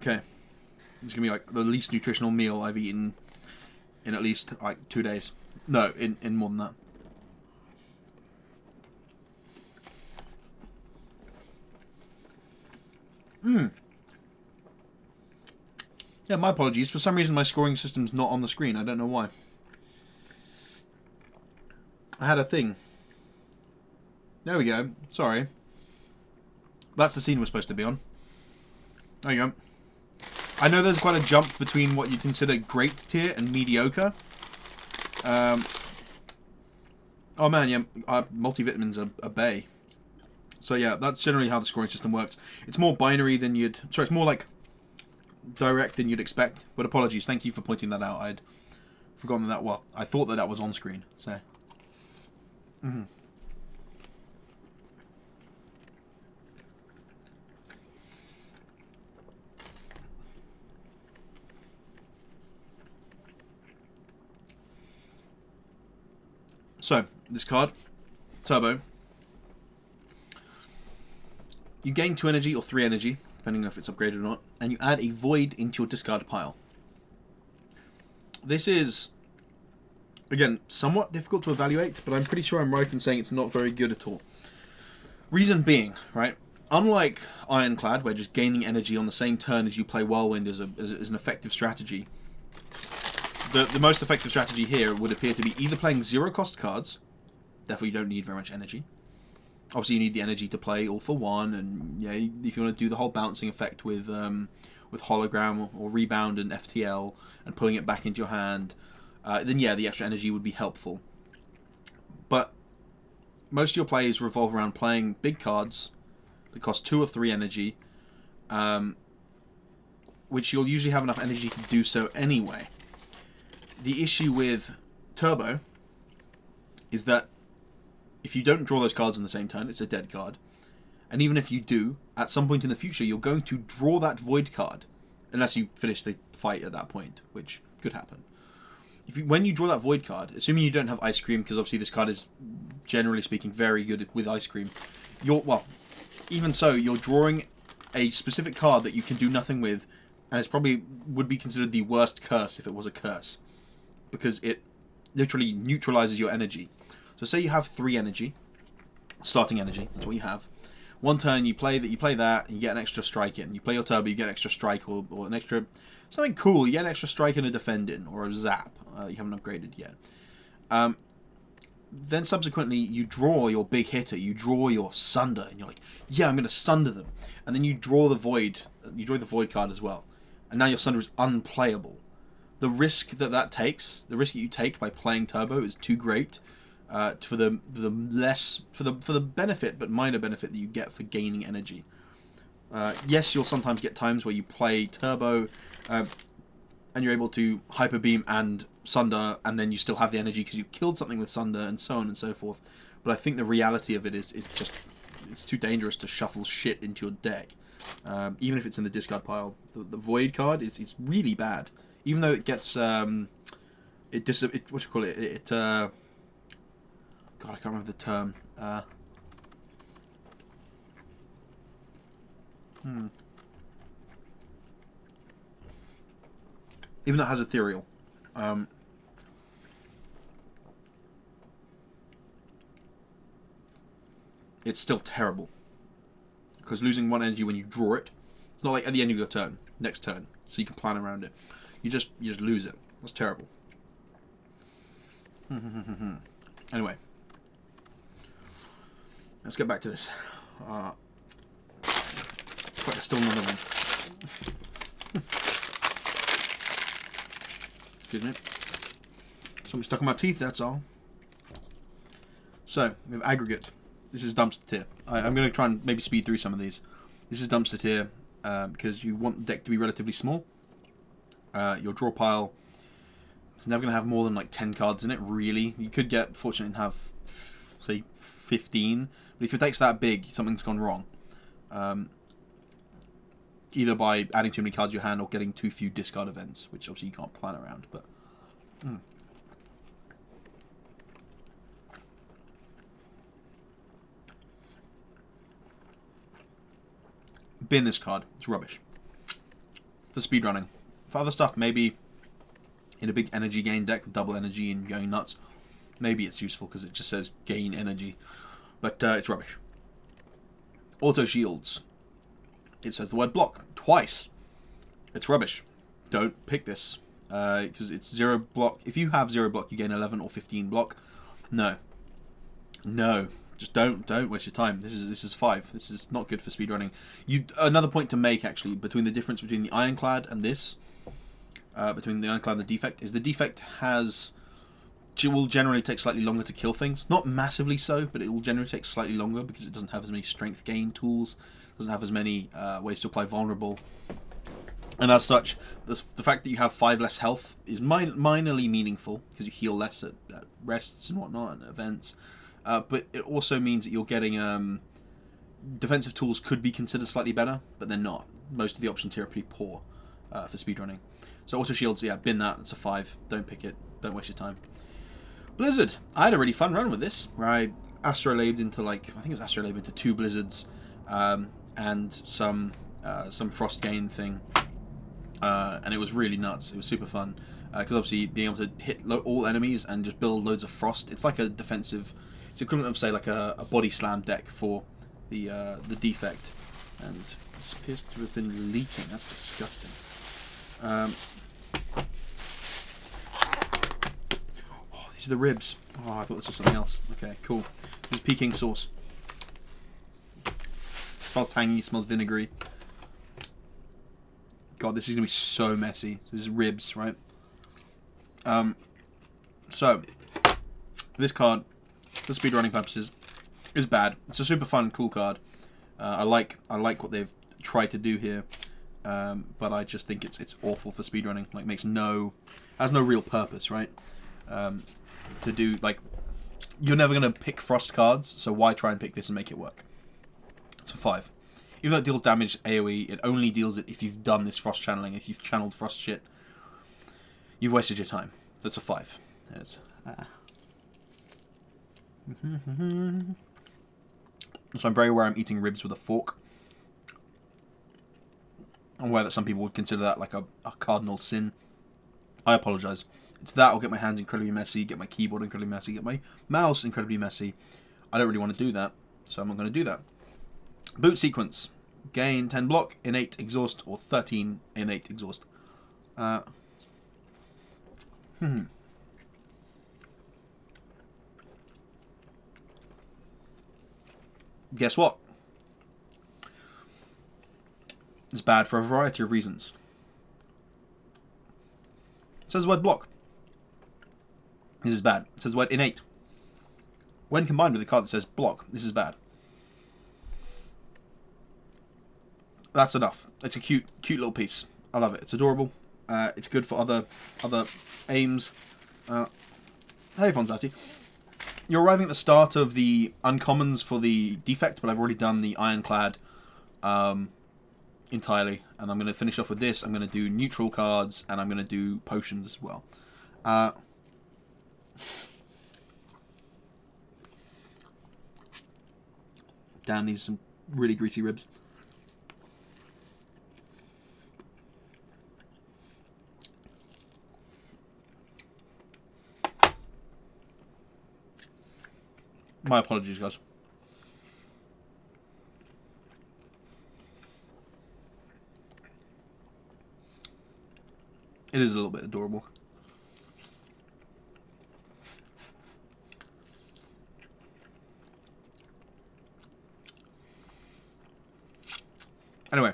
Okay. It's gonna be like the least nutritional meal I've eaten in at least like 2 days. No, in more than that. Yeah, my apologies. For some reason, my scoring system's not on the screen. I don't know why. I had a thing. There we go. Sorry. That's the scene we're supposed to be on. There you go. I know there's quite a jump between what you consider great tier and mediocre. Oh man, yeah, multivitamins are bae. So yeah, that's generally how the scoring system works. It's more binary than you'd... Sorry, it's more like direct than you'd expect. But apologies, thank you for pointing that out. I'd forgotten that, well, I thought that was on screen, so... So, this card, Turbo. You gain 2 energy or 3 energy, depending on if it's upgraded or not, and you add a void into your discard pile. This is, again, somewhat difficult to evaluate, but I'm pretty sure I'm right in saying it's not very good at all. Reason being, right, unlike Ironclad, where just gaining energy on the same turn as you play Whirlwind is an effective strategy, the most effective strategy here would appear to be either playing 0-cost cards, therefore you don't need very much energy. Obviously you need the energy to play all for one, and yeah, if you want to do the whole bouncing effect with hologram or rebound and FTL and pulling it back into your hand, then yeah, the extra energy would be helpful. But most of your plays revolve around playing big cards that cost 2 or 3 energy, which you'll usually have enough energy to do so anyway. The issue with Turbo is that if you don't draw those cards in the same turn, it's a dead card. And even if you do, at some point in the future, you're going to draw that void card. Unless you finish the fight at that point, which could happen. When you draw that void card, assuming you don't have Ice Cream, because obviously this card is, generally speaking, very good with Ice Cream. Even so, you're drawing a specific card that you can do nothing with, and it's probably would be considered the worst curse if it was a curse. Because it literally neutralizes your energy. So say you have 3 energy, starting energy, that's what you have. One turn you play that, and you get an extra strike in. You play your Turbo, you get an extra strike or an extra... Something cool, you get an extra strike and a defend in, or a zap. You haven't upgraded yet. Then subsequently you draw your big hitter, you draw your Sunder, and you're like, yeah, I'm going to Sunder them. And then you draw the Void card as well. And now your Sunder is unplayable. The risk that takes, the risk that you take by playing Turbo is too great for the benefit, but minor benefit that you get for gaining energy. Yes, you'll sometimes get times where you play Turbo and you're able to Hyper Beam and Sunder, and then you still have the energy because you killed something with Sunder and so on and so forth. But I think the reality of it is just it's too dangerous to shuffle shit into your deck, even if it's in the discard pile. The Void card it's really bad. Even though it gets, God, I can't remember the term. Even though it has ethereal. It's still terrible. Because losing 1 energy when you draw it, it's not like at the end of your turn, next turn, so you can plan around it. You just lose it. That's terrible. Anyway, let's get back to this. But there's still another one. Excuse me. Something stuck in my teeth, that's all. So, we have aggregate. This is dumpster tier. I'm going to try and maybe speed through some of these. This is dumpster tier because you want the deck to be relatively small. Your draw pile is never going to have more than like 10 cards in it, really. You could get fortunate and have, say, 15. But if your deck's that big, something's gone wrong. Either by adding too many cards to your hand or getting too few discard events, which obviously you can't plan around. But bin this card. It's rubbish. For speedrunning. For other stuff, maybe in a big energy gain deck with double energy and going nuts, maybe it's useful because it just says gain energy. But it's rubbish. Auto shields. It says the word block twice. It's rubbish. don't pick this. Because it's 0 block. If you have 0 block, you gain 11 or 15 block. No. No. Just don't waste your time. This is 5. This is not good for speedrunning. Another point to make, actually, between the difference between the Ironclad and this, between the Ironclad and the Defect, is the Defect will generally take slightly longer to kill things. Not massively so, but it will generally take slightly longer because it doesn't have as many strength gain tools, doesn't have as many ways to apply vulnerable. And as such, the fact that you have 5 less health is minorly meaningful because you heal less at rests and whatnot and events. But it also means that you're getting defensive tools could be considered slightly better, but they're not. Most of the options here are pretty poor for speedrunning. So auto shields, yeah, bin that. It's a 5. Don't pick it. Don't waste your time. Blizzard. I had a really fun run with this, where I astrolabed into I think it was astrolabed into 2 blizzards and some frost gain thing, and it was really nuts. It was super fun because obviously being able to hit all enemies and just build loads of frost. It's like a defensive. It's equivalent of, say, like a body slam deck for the Defect, and this appears to have been leaking. That's disgusting. Oh, these are the ribs. Oh, I thought this was something else. Okay, cool. This is Peking sauce. Smells tangy. Smells vinegary. God, this is gonna be so messy. This is ribs, right? So this card, for speedrunning purposes, is bad. It's a super fun, cool card. I like what they've tried to do here, but I just think it's awful for speedrunning. Like, has no real purpose, right? To do, you're never gonna pick frost cards, so why try and pick this and make it work? It's a 5. Even though it deals damage AoE, it only deals it if you've done this frost channeling. If you've channeled frost shit, you've wasted your time. So it's a 5. So I'm very aware I'm eating ribs with a fork. I'm aware that some people would consider that like a cardinal sin. I apologise. It's that, I'll get my hands incredibly messy, get my keyboard incredibly messy, get my mouse incredibly messy. I don't really want to do that, so I'm not going to do that. Boot sequence. Gain 10 block, innate exhaust, or 13 innate exhaust. Guess what? It's bad for a variety of reasons. It says the word block. This is bad. It says the word innate. When combined with a card that says block, this is bad. That's enough. It's a cute little piece. I love it. It's adorable. It's good for other aims. Hey, Fonzati. You're arriving at the start of the uncommons for the Defect, but I've already done the Ironclad entirely. And I'm going to finish off with this. I'm going to do neutral cards, and I'm going to do potions as well. Damn, these are some really greasy ribs. My apologies, guys. It is a little bit adorable. Anyway,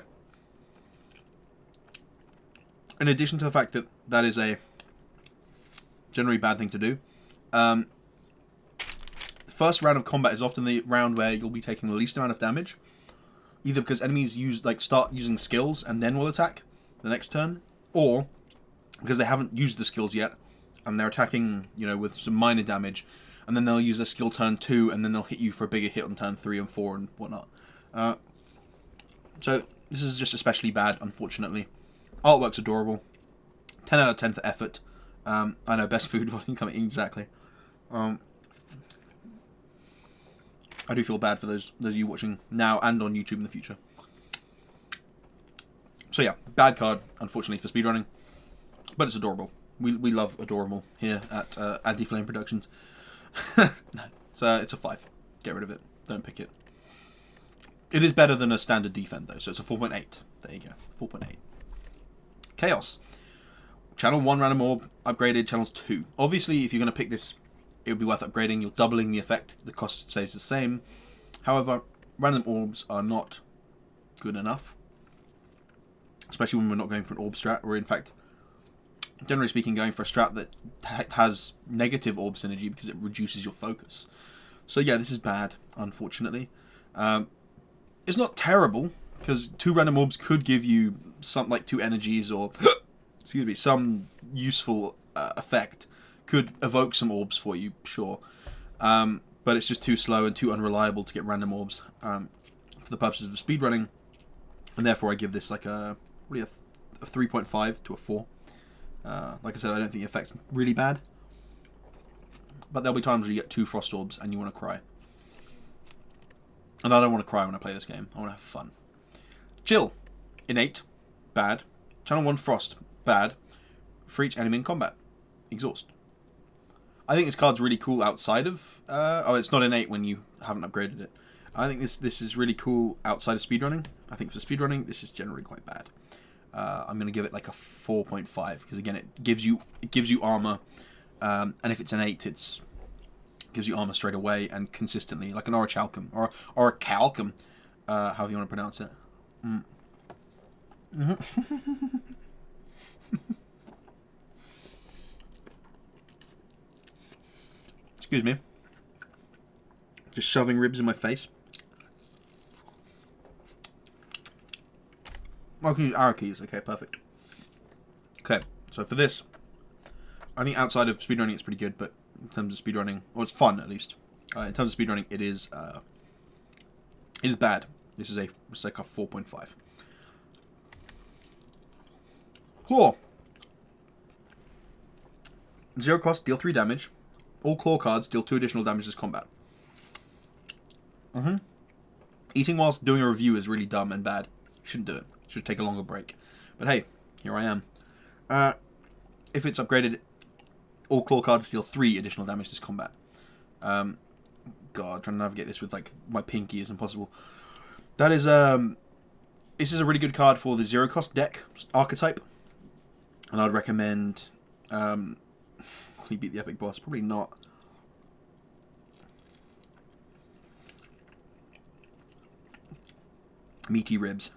in addition to the fact that that is a generally bad thing to do, first round of combat is often the round where you'll be taking the least amount of damage, either because enemies start using skills and then will attack the next turn, or because they haven't used the skills yet and they're attacking, with some minor damage, and then they'll use their skill turn 2, and then they'll hit you for a bigger hit on turn 3 and 4 and whatnot. So this is just especially bad, unfortunately. Artwork's adorable. 10 out of 10 for effort. I know, best food volume coming exactly. I do feel bad for those of you watching now and on YouTube in the future. So yeah, bad card, unfortunately, for speedrunning. But it's adorable. We love adorable here at Anti-Flame Productions. No, it's a 5. Get rid of it. Don't pick it. It is better than a standard defend, though, so it's a 4.8. There you go, 4.8. Chaos. Channel 1 random orb upgraded, channels 2. Obviously, if you're going to pick this, it would be worth upgrading. You're doubling the effect. The cost stays the same. However, random orbs are not good enough. Especially when we're not going for an orb strat. Or in fact, generally speaking, going for a strat that has negative orb synergy because it reduces your focus. So yeah, this is bad, unfortunately. It's not terrible, because 2 random orbs could give you something like 2 energies or... excuse me, some useful effect. Could evoke some orbs for you, sure. But it's just too slow and too unreliable to get random orbs for the purposes of speedrunning. And therefore I give this like a 3.5 to a 4. Like I said, I don't think the effect's really bad. But there'll be times where you get 2 frost orbs and you want to cry. And I don't want to cry when I play this game. I want to have fun. Chill. Innate. Bad. Channel 1 frost. Bad. For each enemy in combat. Exhaust. I think this card's really cool outside of... oh, it's not innate when you haven't upgraded it. I think this is really cool outside of speedrunning. I think for speedrunning, this is generally quite bad. I'm going to give it like a 4.5. Because again, it gives you armor. And if it's an 8, it gives you armor straight away and consistently. Like an orichalcum. Or orichalcum. However you want to pronounce it. Excuse me. Just shoving ribs in my face. I can use arrow keys. Okay, perfect. Okay, so for this, I think outside of speedrunning it's pretty good, but in terms of speedrunning, or it's fun at least. In terms of speedrunning, it is bad. This is it's like a 4.5. Claw. 0 cost, deal 3 damage. All claw cards deal 2 additional damage this combat. Eating whilst doing a review is really dumb and bad. Shouldn't do it. Should take a longer break. But hey, here I am. If it's upgraded, all claw cards deal 3 additional damage this combat. God, trying to navigate this with like my pinky is impossible. That is this is a really good card for the 0 cost deck archetype, and I'd recommend. He beat the epic boss, probably not. Meaty ribs.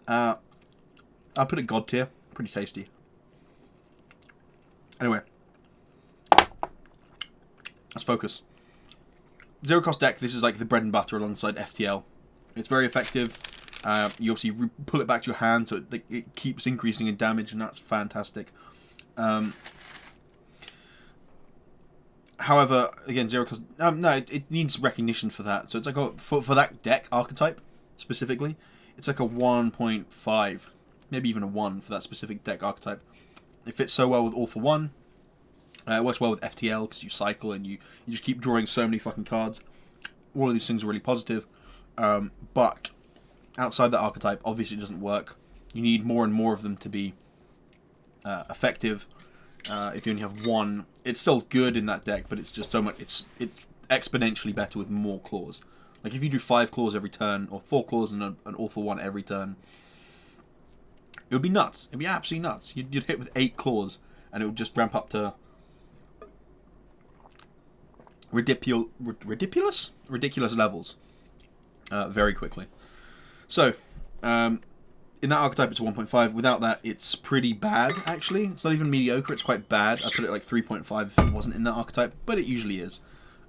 I'll put it god tier. Pretty tasty. Anyway. Let's focus. 0 cost deck, this is like the bread and butter alongside FTL. It's very effective. You obviously pull it back to your hand, so it keeps increasing in damage, and that's fantastic. However, again, 0 cost... no, it needs recognition for that. So it's like for that deck archetype, specifically, it's like a 1.5. Maybe even a 1 for that specific deck archetype. It fits so well with All for One. It works well with FTL, because you cycle and you just keep drawing so many fucking cards. All of these things are really positive. But outside that archetype, obviously it doesn't work. You need more and more of them to be effective. If you only have 1, it's still good in that deck, but it's just so much. It's exponentially better with more claws. Like if you do 5 claws every turn, or 4 claws and an All for One every turn, it would be nuts. It'd be absolutely nuts. You'd hit with 8 claws, and it would just ramp up to ridiculous levels very quickly. So, in that archetype, it's a 1.5. Without that, it's pretty bad, actually. It's not even mediocre, it's quite bad. I put it like 3.5 if it wasn't in that archetype, but it usually is.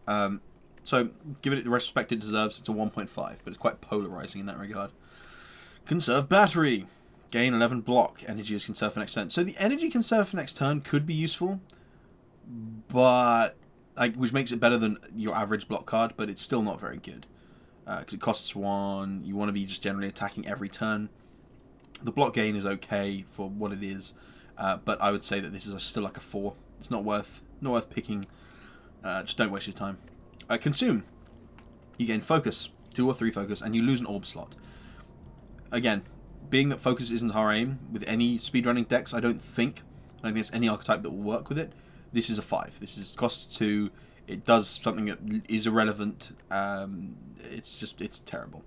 So, give it the respect it deserves. It's a 1.5, but it's quite polarizing in that regard. Conserve battery. Gain 11 block. Energy is conserved for next turn. So, the energy conserved for next turn could be useful, but which makes it better than your average block card, but it's still not very good. Because it costs 1, you want to be just generally attacking every turn. The block gain is okay for what it is, but I would say that this is still like a 4. It's not worth picking. Just don't waste your time. Consume. You gain focus, 2 or 3 focus, and you lose an orb slot. Again, being that focus isn't our aim with any speedrunning decks, I don't think there's any archetype that will work with it. This is a 5. This is costs 2. It does something that is irrelevant. It's terrible.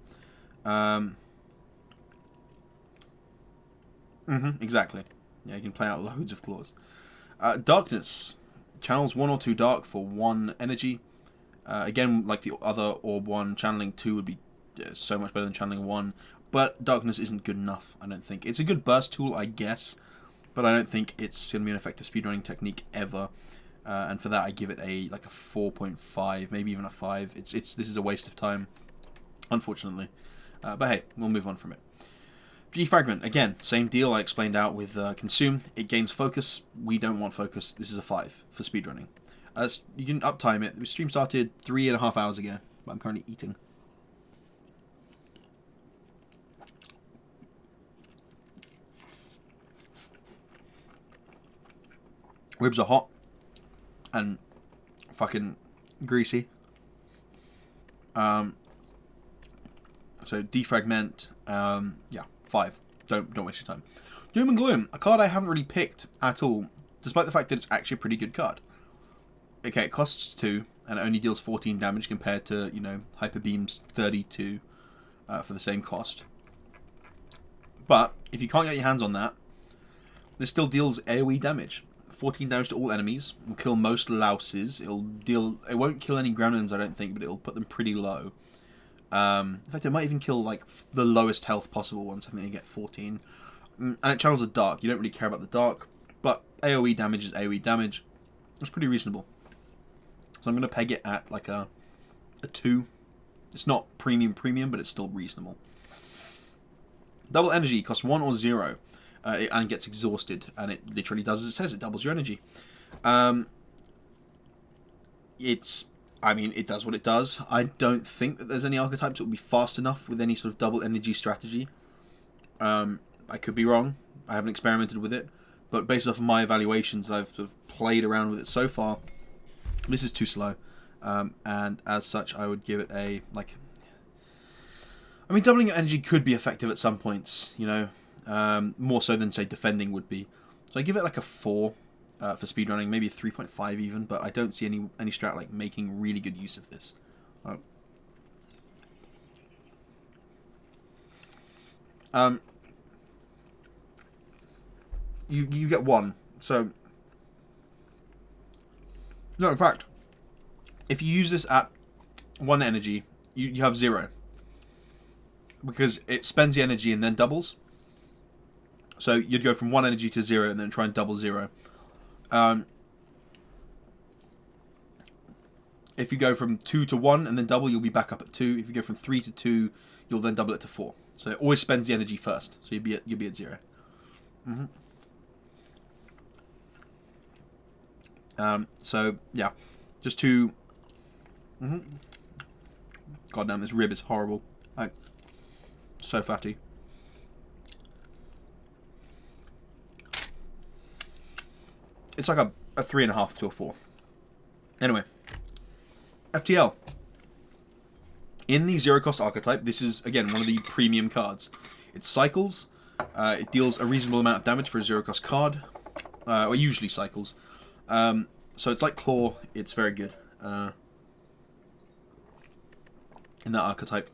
Exactly. Yeah, you can play out loads of claws. Darkness. Channels 1 or 2 dark for 1 energy. Again, like the other orb one, channeling 2 would be so much better than channeling 1. But darkness isn't good enough, I don't think. It's a good burst tool, I guess. But I don't think it's going to be an effective speedrunning technique ever. And for that, I give it a 4.5, maybe even a 5. This is a waste of time, unfortunately. But hey, we'll move on from it. Defragment, again, same deal I explained out with Consume. It gains focus. We don't want focus. This is a 5 for speedrunning. You can uptime it. The stream started 3.5 hours ago, but I'm currently eating. Ribs are hot and fucking greasy. So defragment, yeah, 5. Don't waste your time. Doom and Gloom, a card I haven't really picked at all, despite the fact that it's actually a pretty good card. Okay, it costs 2 and it only deals 14 damage compared to, you know, Hyper Beam's 32 for the same cost. But if you can't get your hands on that, this still deals AoE damage. 14 damage to all enemies. Will kill most louses. It won't kill any gremlins, I don't think, but it'll put them pretty low. In fact, it might even kill like the lowest health possible ones. I think they get 14. And it channels the dark. You don't really care about the dark, but AoE damage is AoE damage. It's pretty reasonable. So I'm going to peg it at like a 2. It's not premium, but it's still reasonable. Double energy costs 1 or 0. And gets exhausted, and it literally does as it says. It doubles your energy. I mean, it does what it does. I don't think that there's any archetypes that will be fast enough with any sort of double energy strategy. I could be wrong. I haven't experimented with it, but based off of my evaluations, I've sort of played around with it so far. This is too slow, and as such, I would give it a I mean, doubling your energy could be effective at some points, you know. More so than, say, defending would be. So I give it like a 4 for speedrunning, maybe a 3.5 even, but I don't see any strat like making really good use of this. You get 1. So no, in fact, if you use this at 1 energy, you have 0. Because it spends the energy and then doubles. So you'd go from 1 energy to 0 and then try and double 0. If you go from 2 to 1 and then double, you'll be back up at 2. If you go from 3 to 2, you'll then double it to 4. So it always spends the energy first. So you'll be at 0. So yeah, just to. God damn, this rib is horrible. Like, so fatty. It's like a 3.5 to a 4. Anyway, FTL. In the zero cost archetype, this is again one of the premium cards. It cycles. It deals a reasonable amount of damage for a zero cost card, or usually cycles. So it's like Claw. It's very good in that archetype.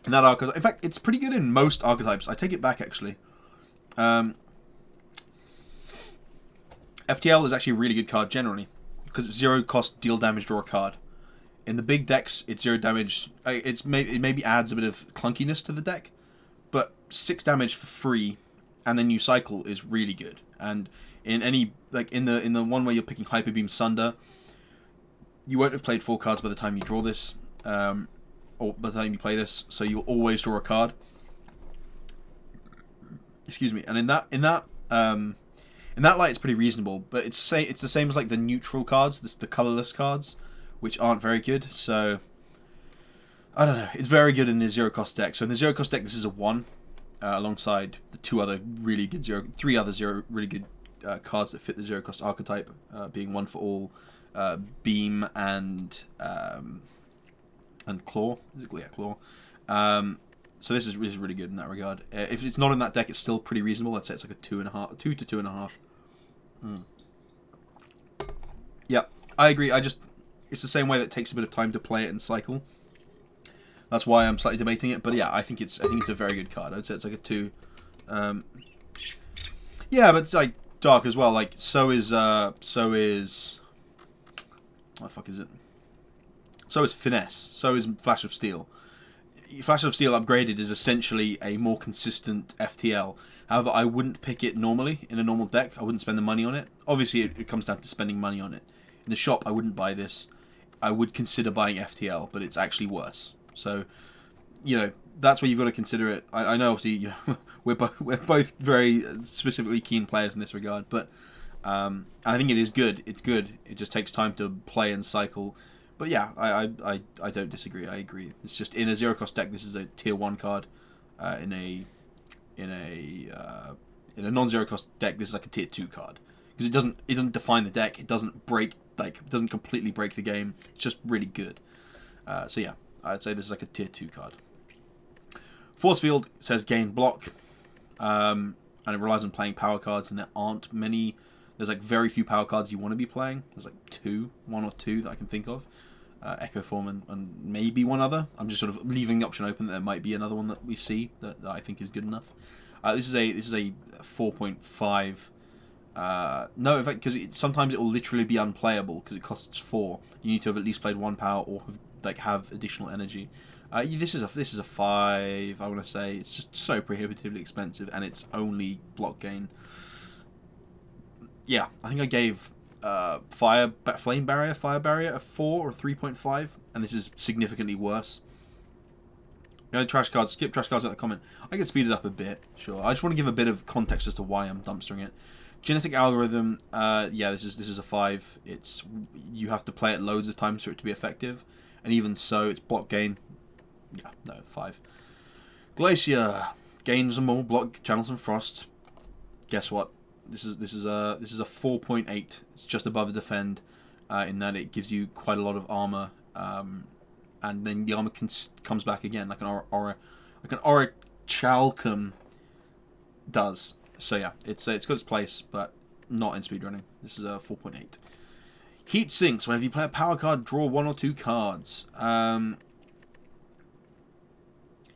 In fact, it's pretty good in most archetypes. I take it back actually. FTL is actually a really good card generally, because it's zero cost, deal damage, draw a card. In the big decks, it's 0 damage. It maybe adds a bit of clunkiness to the deck, but 6 damage for free, and then you cycle is really good. And in any in the one where you're picking Hyper Beam Sunder, you won't have played 4 cards by the time you draw this, or by the time you play this, so you'll always draw a card. Excuse me. And in that light, it's pretty reasonable, but it's the same as like the neutral cards, the colorless cards, which aren't very good. So I don't know. It's very good in the zero cost deck. So in the zero cost deck, this is a 1, alongside the 3 other really good cards that fit the zero cost archetype, being 1 for all, Beam and Claw. Yeah, Claw. So this is really good in that regard. If it's not in that deck, it's still pretty reasonable. I'd say it's like a 2 to 2.5. Yeah, I agree. It's the same way that it takes a bit of time to play it and cycle. That's why I'm slightly debating it. But yeah, I think it's a very good card. I'd say it's like a 2. Yeah, but it's like dark as well. Like so is what the fuck is it? So is finesse. So is Flash of Steel. Flash of Steel upgraded is essentially a more consistent FTL. However, I wouldn't pick it normally in a normal deck. I wouldn't spend the money on it. Obviously, it comes down to spending money on it. In the shop, I wouldn't buy this. I would consider buying FTL, but it's actually worse. So, you know, that's where you've got to consider it. I know, obviously, you know, we're both very specifically keen players in this regard, but I think it is good. It's good. It just takes time to play and cycle. But yeah, I don't disagree. I agree. It's just in a zero cost deck. This is a tier 1 card. In a non-zero cost deck, this is like a tier 2 card because it doesn't define the deck. It doesn't completely break the game. It's just really good. So yeah, I'd say this is like a tier 2 card. Force Field says gain block, and it relies on playing power cards, and there aren't many. There's like very few power cards you want to be playing. There's like one or two that I can think of. Echo Form and maybe one other. I'm just sort of leaving the option open that there might be another one that we see that I think is good enough. This is a 4.5. No, in fact, because sometimes it will literally be unplayable because it costs 4. You need to have at least played 1 power or have additional energy. This is a 5. I want to say it's just so prohibitively expensive, and it's only block gain. Yeah, I think I gave Flame Barrier, Fire Barrier a 4 or 3.5, and this is significantly worse. Trash cards, skip trash cards at the comment. I can speed it up a bit, sure. I just want to give a bit of context as to why I'm dumpstering it. Genetic Algorithm, yeah, this is a 5. You have to play it loads of times for it to be effective, and even so, it's block gain. Yeah, no, 5. Glacier gains some more block, channels some frost. Guess what? This is a 4.8. It's just above the defend, in that it gives you quite a lot of armor, and then the armor comes back again like an Orichalcum does. So yeah, it's got its place, but not in speedrunning. This is a 4.8. Heat sinks. Whenever you play a power card, draw 1 or 2 cards.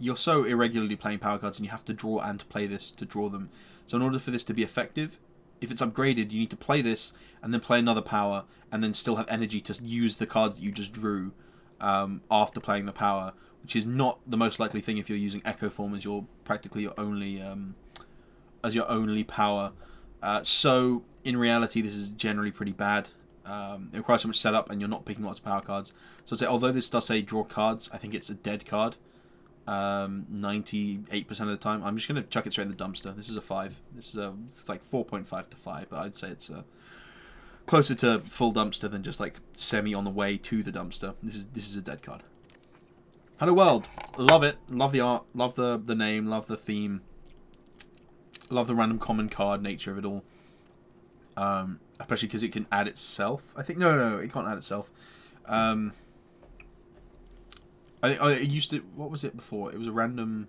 You're so irregularly playing power cards, and you have to draw and play this to draw them. So in order for this to be effective, if it's upgraded, you need to play this and then play another power, and then still have energy to use the cards that you just drew after playing the power, which is not the most likely thing if you're using Echo Form as practically your only power. So in reality, this is generally pretty bad. It requires so much setup, and you're not picking lots of power cards. So I'd say, although this does say draw cards, I think it's a dead card. 98% of the time. I'm just going to chuck it straight in the dumpster. This is a 5. This is it's like 4.5 to 5, but I'd say it's closer to full dumpster than just like semi on the way to the dumpster. This is a dead card. Hello World, love it. Love the art. Love the name. Love the theme. Love the random common card nature of it all. Especially because it can add itself. I think no, it can't add itself. It used to... What was it before? It was a random...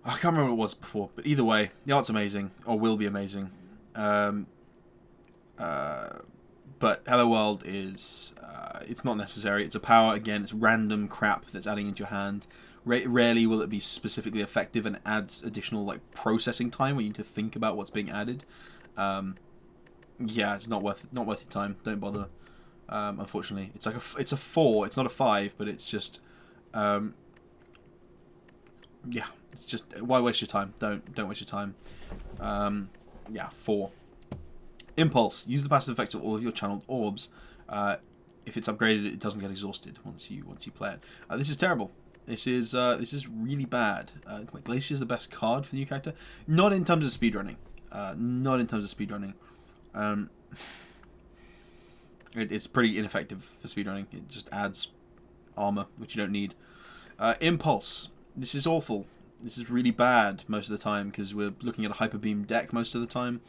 I can't remember what it was before. But either way, the art's amazing. Or will be amazing. But Hello World is... it's not necessary. It's a power, again. It's random crap that's adding into your hand. Rarely will it be specifically effective and adds additional like processing time where you need to think about what's being added. Yeah, it's not worth your time. Don't bother. Unfortunately, it's a 4. It's not a 5, but it's just, yeah, it's just why waste your time? Don't waste your time. Yeah, 4. Impulse. Use the passive effects of all of your channeled orbs. If it's upgraded, it doesn't get exhausted once you play it. This is terrible. This is really bad. Glacier is the best card for the new character. Not in terms of speedrunning. Not in terms of speedrunning. It's pretty ineffective for speedrunning. It just adds armor, which you don't need. Impulse. This is awful. This is really bad most of the time because we're looking at a Hyper Beam deck most of the time.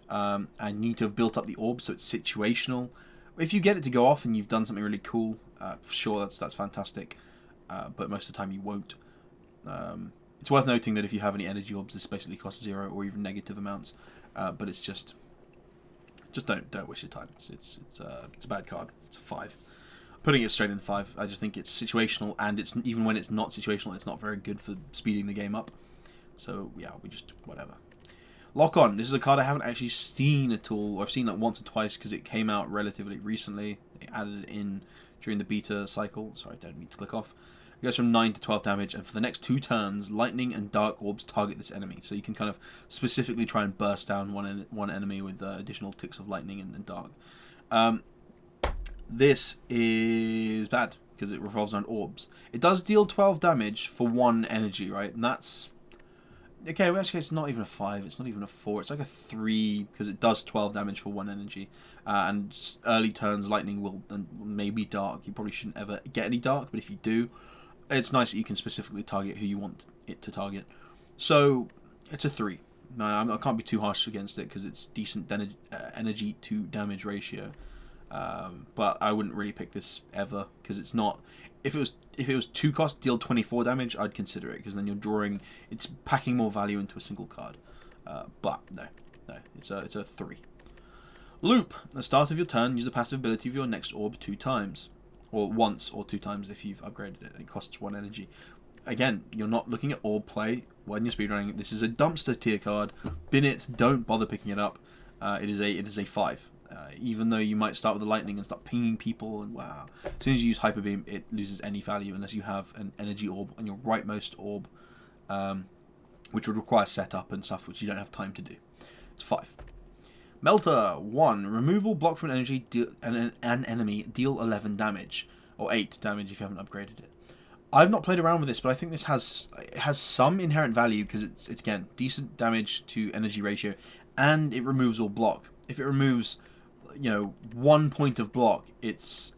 And you need to have built up the orb so it's situational. If you get it to go off and you've done something really cool, sure, that's fantastic. But most of the time you won't. It's worth noting that if you have any energy orbs, this basically costs 0 or even negative amounts. But it's just don't waste your time. It's a bad card. It's a 5. Putting it straight in the 5. I just think it's situational, and it's even when it's not situational, it's not very good for speeding the game up. So yeah, we just whatever. Lock On. This is a card I haven't actually seen at all, or I've seen it once or twice because it came out relatively recently. They added it in during the beta cycle. Sorry, I don't need to click off. It goes from 9 to 12 damage, and for the next 2 turns, lightning and dark orbs target this enemy. So you can kind of specifically try and burst down one enemy with additional ticks of lightning and dark. This is bad because it revolves around orbs. It does deal 12 damage for 1 energy, right? And that's... Okay, well, actually, it's not even a 5. It's not even a 4. It's like a 3 because it does 12 damage for 1 energy. And early turns, lightning will and maybe dark. You probably shouldn't ever get any dark, but if you do, it's nice that you can specifically target who you want it to target. So it's a 3. No, I can't be too harsh against it because it's decent energy to damage ratio. But I wouldn't really pick this ever because it's not. If it was 2 cost, deal 24 damage, I'd consider it because then you're drawing. It's packing more value into a single card. But no, it's a 3. Loop. At the start of your turn, use the passive ability of your next orb 2 times. Or once or 2 times if you've upgraded it. It costs 1 energy. Again, you're not looking at orb play when you're speedrunning. This is a dumpster tier card. Bin it. Don't bother picking it up. It is a 5. Even though you might start with the lightning and start pinging people, and wow. As soon as you use Hyper Beam, it loses any value unless you have an energy orb on your rightmost orb, which would require setup and stuff, which you don't have time to do. It's 5. Melter 1. Removal block from an energy an enemy, deal 11 damage. Or 8 damage if you haven't upgraded it. I've not played around with this, but I think this has some inherent value because it's again decent damage to energy ratio, and it removes all block. If it removes, 1 point of block, it's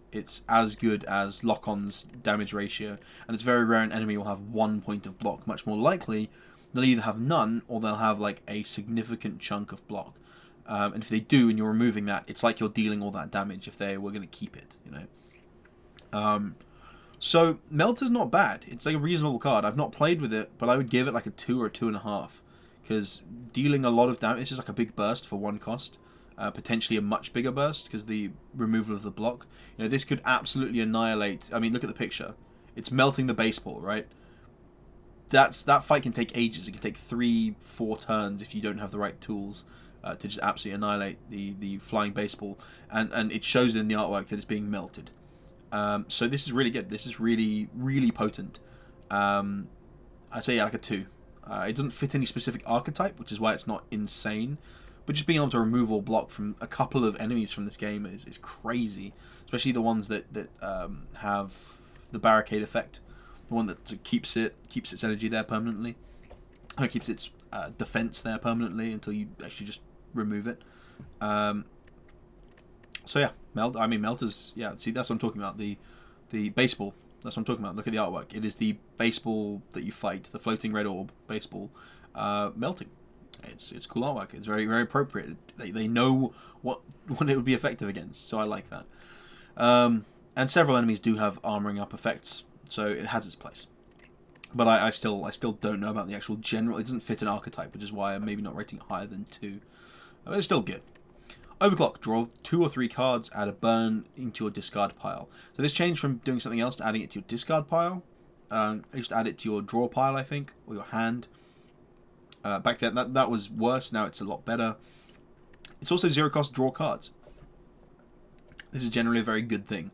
as good as Lock-On's damage ratio, and it's very rare an enemy will have 1 point of block. Much more likely, they'll either have none or they'll have like a significant chunk of block. And if they do, and you're removing that, it's like you're dealing all that damage if they were going to keep it, So, Melter's not bad. It's like a reasonable card. I've not played with it, but I would give it like a 2 or a 2.5. Because dealing a lot of damage, it's just like a big burst for 1 cost. Potentially a much bigger burst because the removal of the block. This could absolutely annihilate... I mean, look at the picture. It's melting the baseball, right? That fight can take ages. It can take 3-4 turns if you don't have the right tools. To just absolutely annihilate the flying baseball, and it shows in the artwork that it's being melted. So this is really good. This is really, really potent. I'd say like a 2. It doesn't fit any specific archetype, which is why it's not insane. But just being able to remove all block from a couple of enemies from this game is crazy. Especially the ones that have the barricade effect, the one that keeps its energy there permanently, or keeps its defense there permanently until you actually just remove it. So yeah, Melter's, yeah, see, that's what I'm talking about, the baseball, that's what I'm talking about. Look at the artwork. It is the baseball that you fight, the floating red orb baseball, melting. It's cool artwork. It's very, very appropriate. They know what it would be effective against, so I like that. And several enemies do have armoring up effects, so it has its place. But I still don't know about the actual general. It doesn't fit an archetype, which is why I'm maybe not rating it higher than 2. But it's still good. Overclock. Draw 2 or 3 cards, add a burn into your discard pile. So this changed from doing something else to adding it to your discard pile. I used to add it to your draw pile, I think, or your hand. Back then, that was worse. Now it's a lot better. It's also 0 cost draw cards. This is generally a very good thing.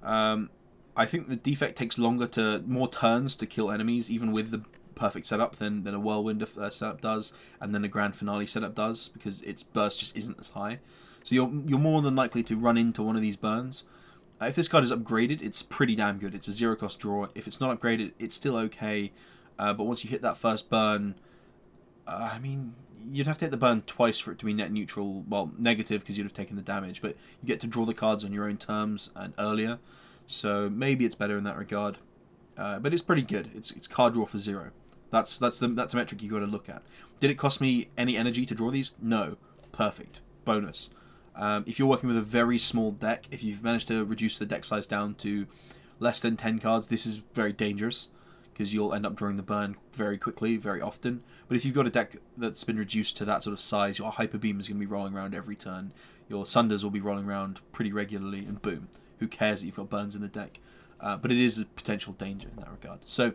I think the Defect takes more turns to kill enemies, even with the perfect setup than a Whirlwind setup does, and then a Grand Finale setup does, because its burst just isn't as high. So you're more than likely to run into one of these burns. If this card is upgraded, it's pretty damn good. It's a 0 cost draw. If it's not upgraded, it's still okay. But once you hit that first burn, I mean, you'd have to hit the burn twice for it to be net neutral. Well, negative because you'd have taken the damage, but you get to draw the cards on your own terms and earlier. So maybe it's better in that regard. But it's pretty good. It's card draw for 0. That's a metric you got to look at. Did it cost me any energy to draw these? No. Perfect. Bonus. If you're working with a very small deck, if you've managed to reduce the deck size down to less than 10 cards, this is very dangerous because you'll end up drawing the burn very quickly, very often. But if you've got a deck that's been reduced to that sort of size, your Hyper Beam is going to be rolling around every turn. Your Sunders will be rolling around pretty regularly, and boom. Who cares that you've got burns in the deck? But it is a potential danger in that regard. So,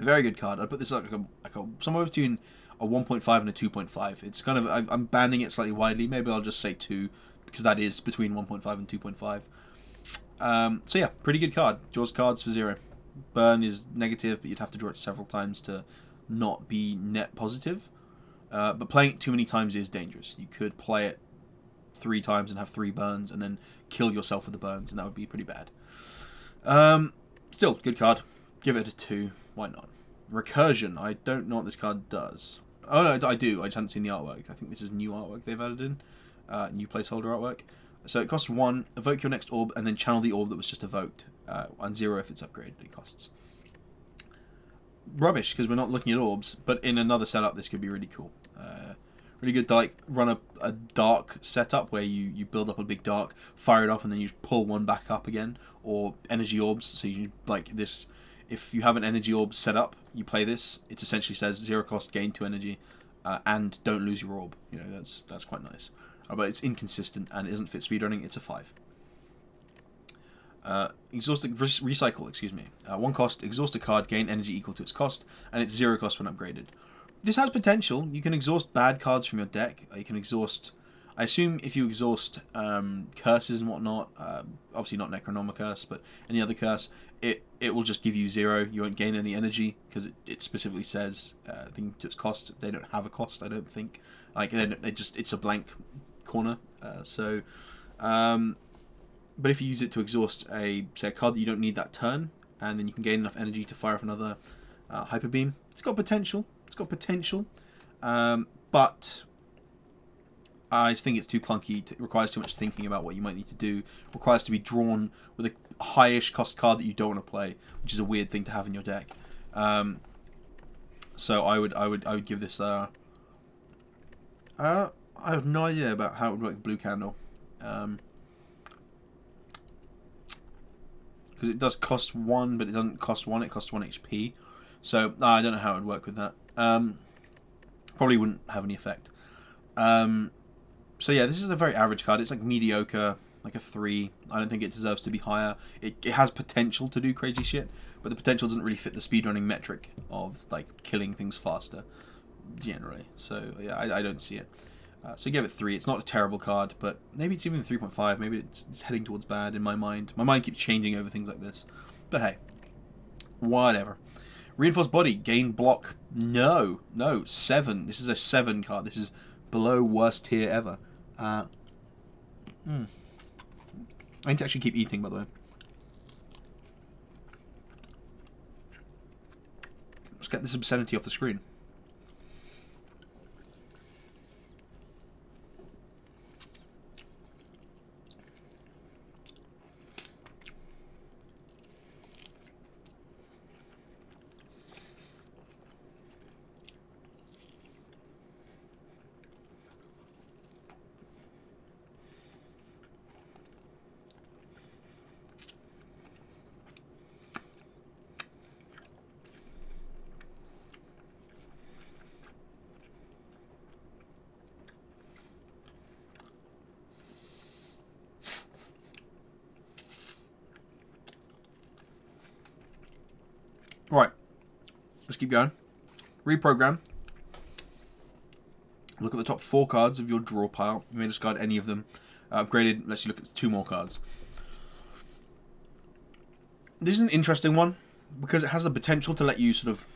very good card. I'd put this like somewhere between a 1.5 and a 2.5. It's kind of, I'm banding it slightly widely. Maybe I'll just say 2, because that is between 1.5 and 2.5. So yeah, pretty good card. Draws cards for 0. Burn is negative, but you'd have to draw it several times to not be net positive. But playing it too many times is dangerous. You could play it 3 times and have 3 burns, and then kill yourself with the burns, and that would be pretty bad. Still, good card. Give it a 2. Why not? Recursion. I don't know what this card does. Oh no, I do. I just haven't seen the artwork. I think this is new artwork they've added in. New placeholder artwork. So it costs 1. Evoke your next orb, and then channel the orb that was just evoked. And 0 if it's upgraded. It costs. Rubbish, because we're not looking at orbs. But in another setup, this could be really cool. Really good to like run a dark setup where you build up a big dark, fire it off, and then you pull one back up again, or energy orbs. So you like this. If you have an energy orb set up, you play this. It essentially says 0 cost, gain 2 energy, and don't lose your orb. You know, that's quite nice. But it's inconsistent and it doesn't fit speedrunning. It's a 5. Recycle. Excuse me. 1 cost. Exhaust a card. Gain energy equal to its cost, and it's 0 cost when upgraded. This has potential. You can exhaust bad cards from your deck. You can exhaust... I assume if you exhaust curses and whatnot, obviously not Necronomicurse, but any other curse, it will just give you 0. You won't gain any energy, because it specifically says, I think to its cost. They don't have a cost, I don't think. Like, it's a blank corner. But if you use it to exhaust say a card that you don't need that turn, and then you can gain enough energy to fire off another Hyper Beam, it's got potential. But I just think it's too clunky. It requires too much thinking about what you might need to do. It requires to be drawn with a high-ish cost card that you don't want to play, which is a weird thing to have in your deck. So I would give this. I have no idea about how it would work with Blue Candle, because it does cost 1, but it doesn't cost 1. It costs 1 HP. So I don't know how it would work with that. Probably wouldn't have any effect. So yeah, this is a very average card. It's like mediocre, like a 3. I don't think it deserves to be higher. It has potential to do crazy shit, but the potential doesn't really fit the speedrunning metric of like killing things faster, generally. So yeah, I don't see it. So give it 3. It's not a terrible card, but maybe it's even 3.5. Maybe it's heading towards bad in my mind. My mind keeps changing over things like this. But hey, whatever. Reinforced Body, gain block. No, 7. This is a 7 card. This is below worst tier ever. I need to actually keep eating, by the way. Let's get this obscenity off the screen. Right, let's keep going. Reprogram. Look at the top 4 cards of your draw pile. You may discard any of them. Upgraded, let's look at 2 more cards. This is an interesting one, because it has the potential to let you sort of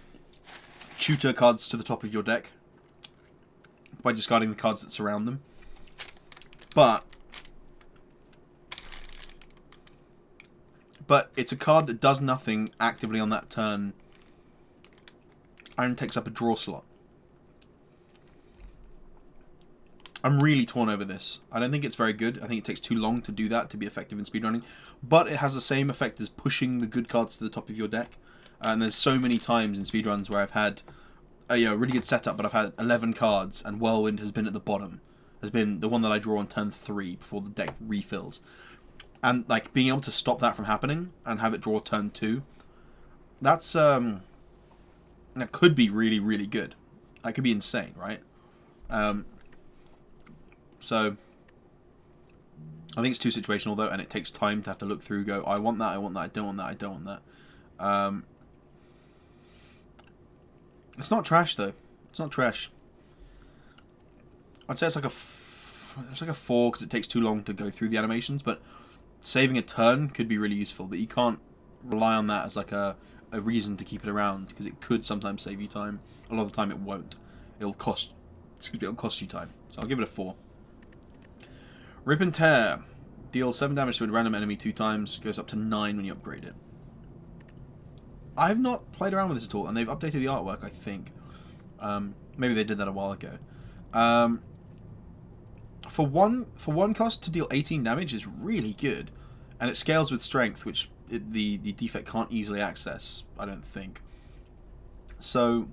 tutor cards to the top of your deck by discarding the cards that surround them. But it's a card that does nothing actively on that turn and takes up a draw slot. I'm really torn over this. I don't think it's very good. I think it takes too long to do that to be effective in speedrunning. But it has the same effect as pushing the good cards to the top of your deck. And there's so many times in speedruns where I've had a really good setup, but I've had 11 cards, and Whirlwind has been at the bottom. Has been the one that I draw on turn 3 before the deck refills. And like being able to stop that from happening and have it draw turn 2, that's that could be really, really good. That could be insane, right? So I think it's too situational though, and it takes time to have to look through. Go, I want that. I want that. I don't want that. I don't want that. It's not trash though. It's not trash. I'd say it's like a 4 because it takes too long to go through the animations, but saving a turn could be really useful, but you can't rely on that as like a reason to keep it around, because it could sometimes save you time. A lot of the time it won't. It'll cost you time. So I'll give it a 4. Rip and Tear. Deals 7 damage to a random enemy 2 times, goes up to 9 when you upgrade it. I've not played around with this at all, and they've updated the artwork, I think. Maybe they did that a while ago. For one cost to deal 18 damage is really good, and it scales with strength, which the defect can't easily access, I don't think. So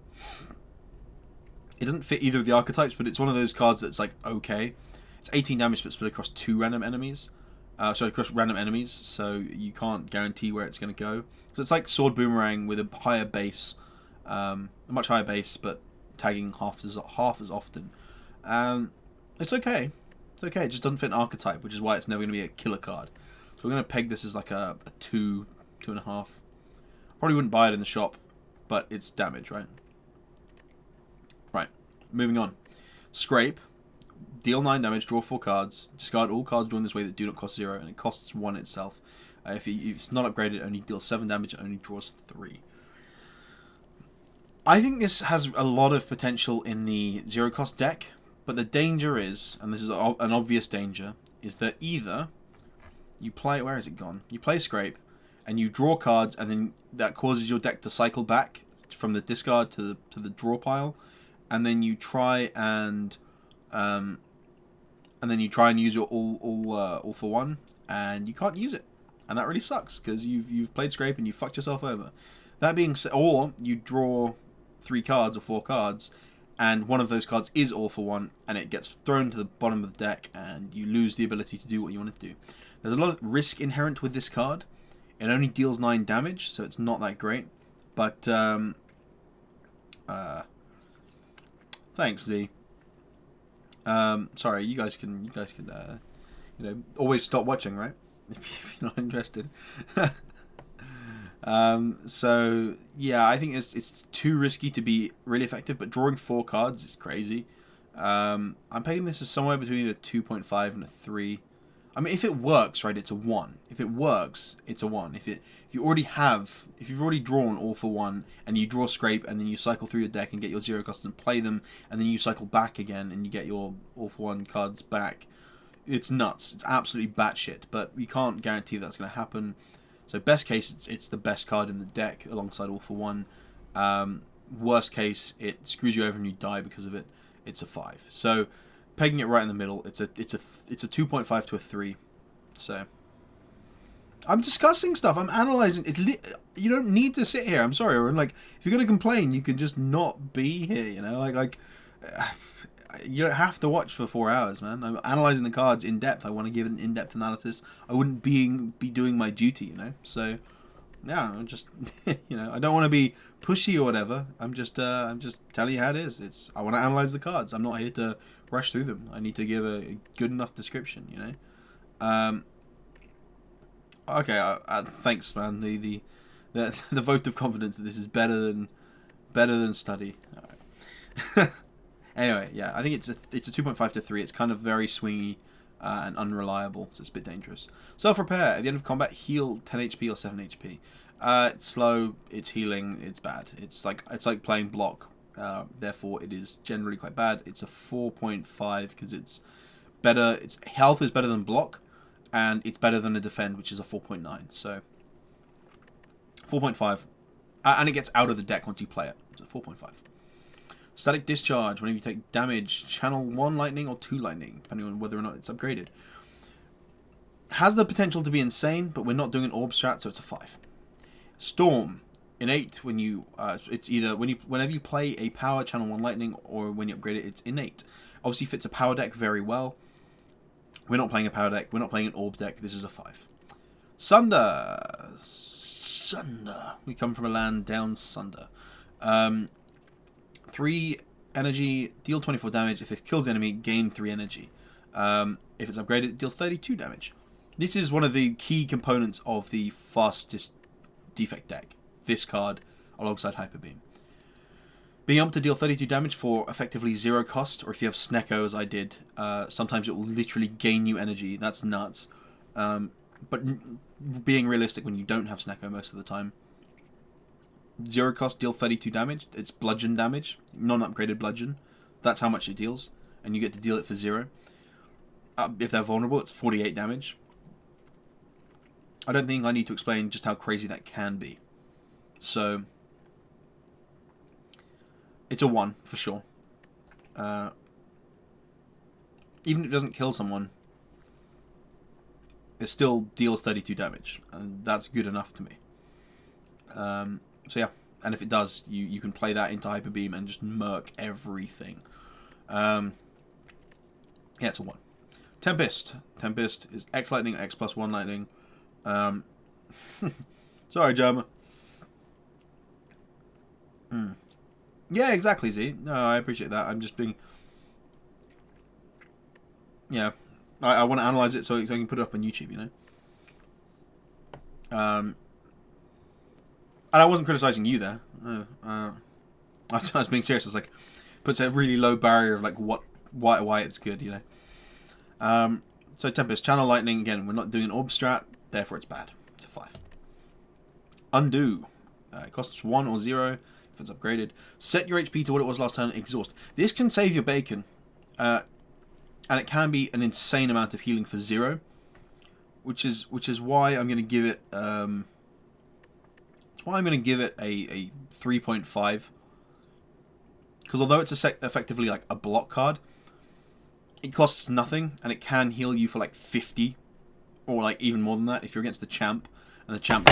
it doesn't fit either of the archetypes, but it's one of those cards that's like okay. It's 18 damage, but split across 2 random enemies. Across random enemies, so you can't guarantee where it's going to go. So it's like Sword Boomerang with a higher base, a much higher base, but tagging half as often. It's okay. It's okay. It just doesn't fit an archetype, which is why it's never going to be a killer card. So we're going to peg this as like a 2, 2.5. Probably wouldn't buy it in the shop, but it's damage, right? Right. Moving on. Scrape. Deal 9 damage, draw 4 cards, discard all cards drawn this way that do not cost 0, and it costs 1 itself. If it's not upgraded, it only deals 7 damage and only draws 3. I think this has a lot of potential in the 0 cost deck, but the danger is, and this is an obvious danger, is that either you play, where has it gone? You play Scrape, and you draw cards, and then that causes your deck to cycle back from the discard to the draw pile, and then you try and use your all for one, and you can't use it, and that really sucks because you've played Scrape and you fucked yourself over. That being said, or you draw 3 cards or 4 cards, and one of those cards is all for one, and it gets thrown to the bottom of the deck, and you lose the ability to do what you want to do. There's a lot of risk inherent with this card. It only deals 9 damage, so it's not that great. But thanks, Z. Sorry, you guys can always stop watching, right? If you're not interested. So yeah, I think it's too risky to be really effective, but drawing 4 cards is crazy. I'm pegging this as somewhere between a 2.5 and a 3. I mean, if it works, right, it's a 1. If it works, it's a 1. If you've already drawn all for one, and you draw Scrape, and then you cycle through your deck and get your 0 cost and play them, and then you cycle back again and you get your all for one cards back, it's nuts. It's absolutely batshit. But we can't guarantee that's going to happen. So best case, it's the best card in the deck alongside all for one. Worst case, it screws you over and you die because of it. It's a 5. So pegging it right in the middle, it's a 2.5 to a 3. So I'm discussing stuff. I'm analyzing. You don't need to sit here. I'm sorry, Oren. Like, if you're gonna complain, you can just not be here. You know, you don't have to watch for 4 hours, man. I'm analyzing the cards in depth. I want to give an in-depth analysis. I wouldn't be doing my duty, you know. So yeah, I'm just I don't want to be pushy or whatever. I'm just telling you how it is. I want to analyze the cards. I'm not here to rush through them. I need to give a good enough description, you know. Okay, thanks, man. The vote of confidence that this is better than study. All right. Anyway, yeah, I think it's a 2.5 to 3. It's kind of very swingy and unreliable, so it's a bit dangerous. Self-repair. At the end of combat, heal 10 HP or 7 HP. It's slow. It's healing. It's bad. It's like playing block. Therefore, it is generally quite bad. It's a 4.5 because it's better. Its health is better than block, and it's better than a defend, which is a 4.9. So 4.5, and it gets out of the deck once you play it. It's a 4.5. Static Discharge. Whenever you take damage, channel 1 lightning or 2 lightning, depending on whether or not it's upgraded. Has the potential to be insane, but we're not doing an orb strat, so it's a 5. Storm. Innate. When you it's either whenever you play a power, channel 1 lightning, or when you upgrade it, it's innate. Obviously fits a power deck very well. We're not playing a power deck. We're not playing an orb deck. This is a 5. Sunder. We come from a land down Sunder. 3 energy, deal 24 damage. If it kills the enemy, gain 3 energy. If it's upgraded, it deals 32 damage. This is one of the key components of the fastest defect deck. This card alongside Hyper Beam. Being able to deal 32 damage for effectively 0 cost, or if you have Snecko as I did, sometimes it will literally gain you energy. That's nuts. But being realistic, when you don't have Snecko most of the time, 0 cost, deal 32 damage. It's bludgeon damage, non-upgraded bludgeon. That's how much it deals, and you get to deal it for 0. If they're vulnerable, it's 48 damage. I don't think I need to explain just how crazy that can be. So it's a 1 for sure. Even if it doesn't kill someone, it still deals 32 damage, and that's good enough to me. So yeah, and if it does, you can play that into Hyper Beam and just murk everything. Yeah, it's a 1. Tempest. Tempest is X lightning, X plus 1 lightning. Sorry, Germa. Yeah, exactly, Z. No, I appreciate that. I'm just being... Yeah. I want to analyze it so I can put it up on YouTube, you know? And I wasn't criticizing you there. I was being serious. It's like, puts a really low barrier of like why it's good, you know? So Tempest, Channel Lightning, again, we're not doing an Orb strat, therefore it's bad. It's a 5. Undo. It costs 1 or 0 if it's upgraded. Set your HP to what it was last turn, exhaust. This can save your bacon. And it can be an insane amount of healing for 0. Which is why I'm going to give it... That's why I'm going to give it a 3.5. Because although it's effectively like a block card, it costs nothing, and it can heal you for like 50, or like even more than that if you're against the champ, and the champ,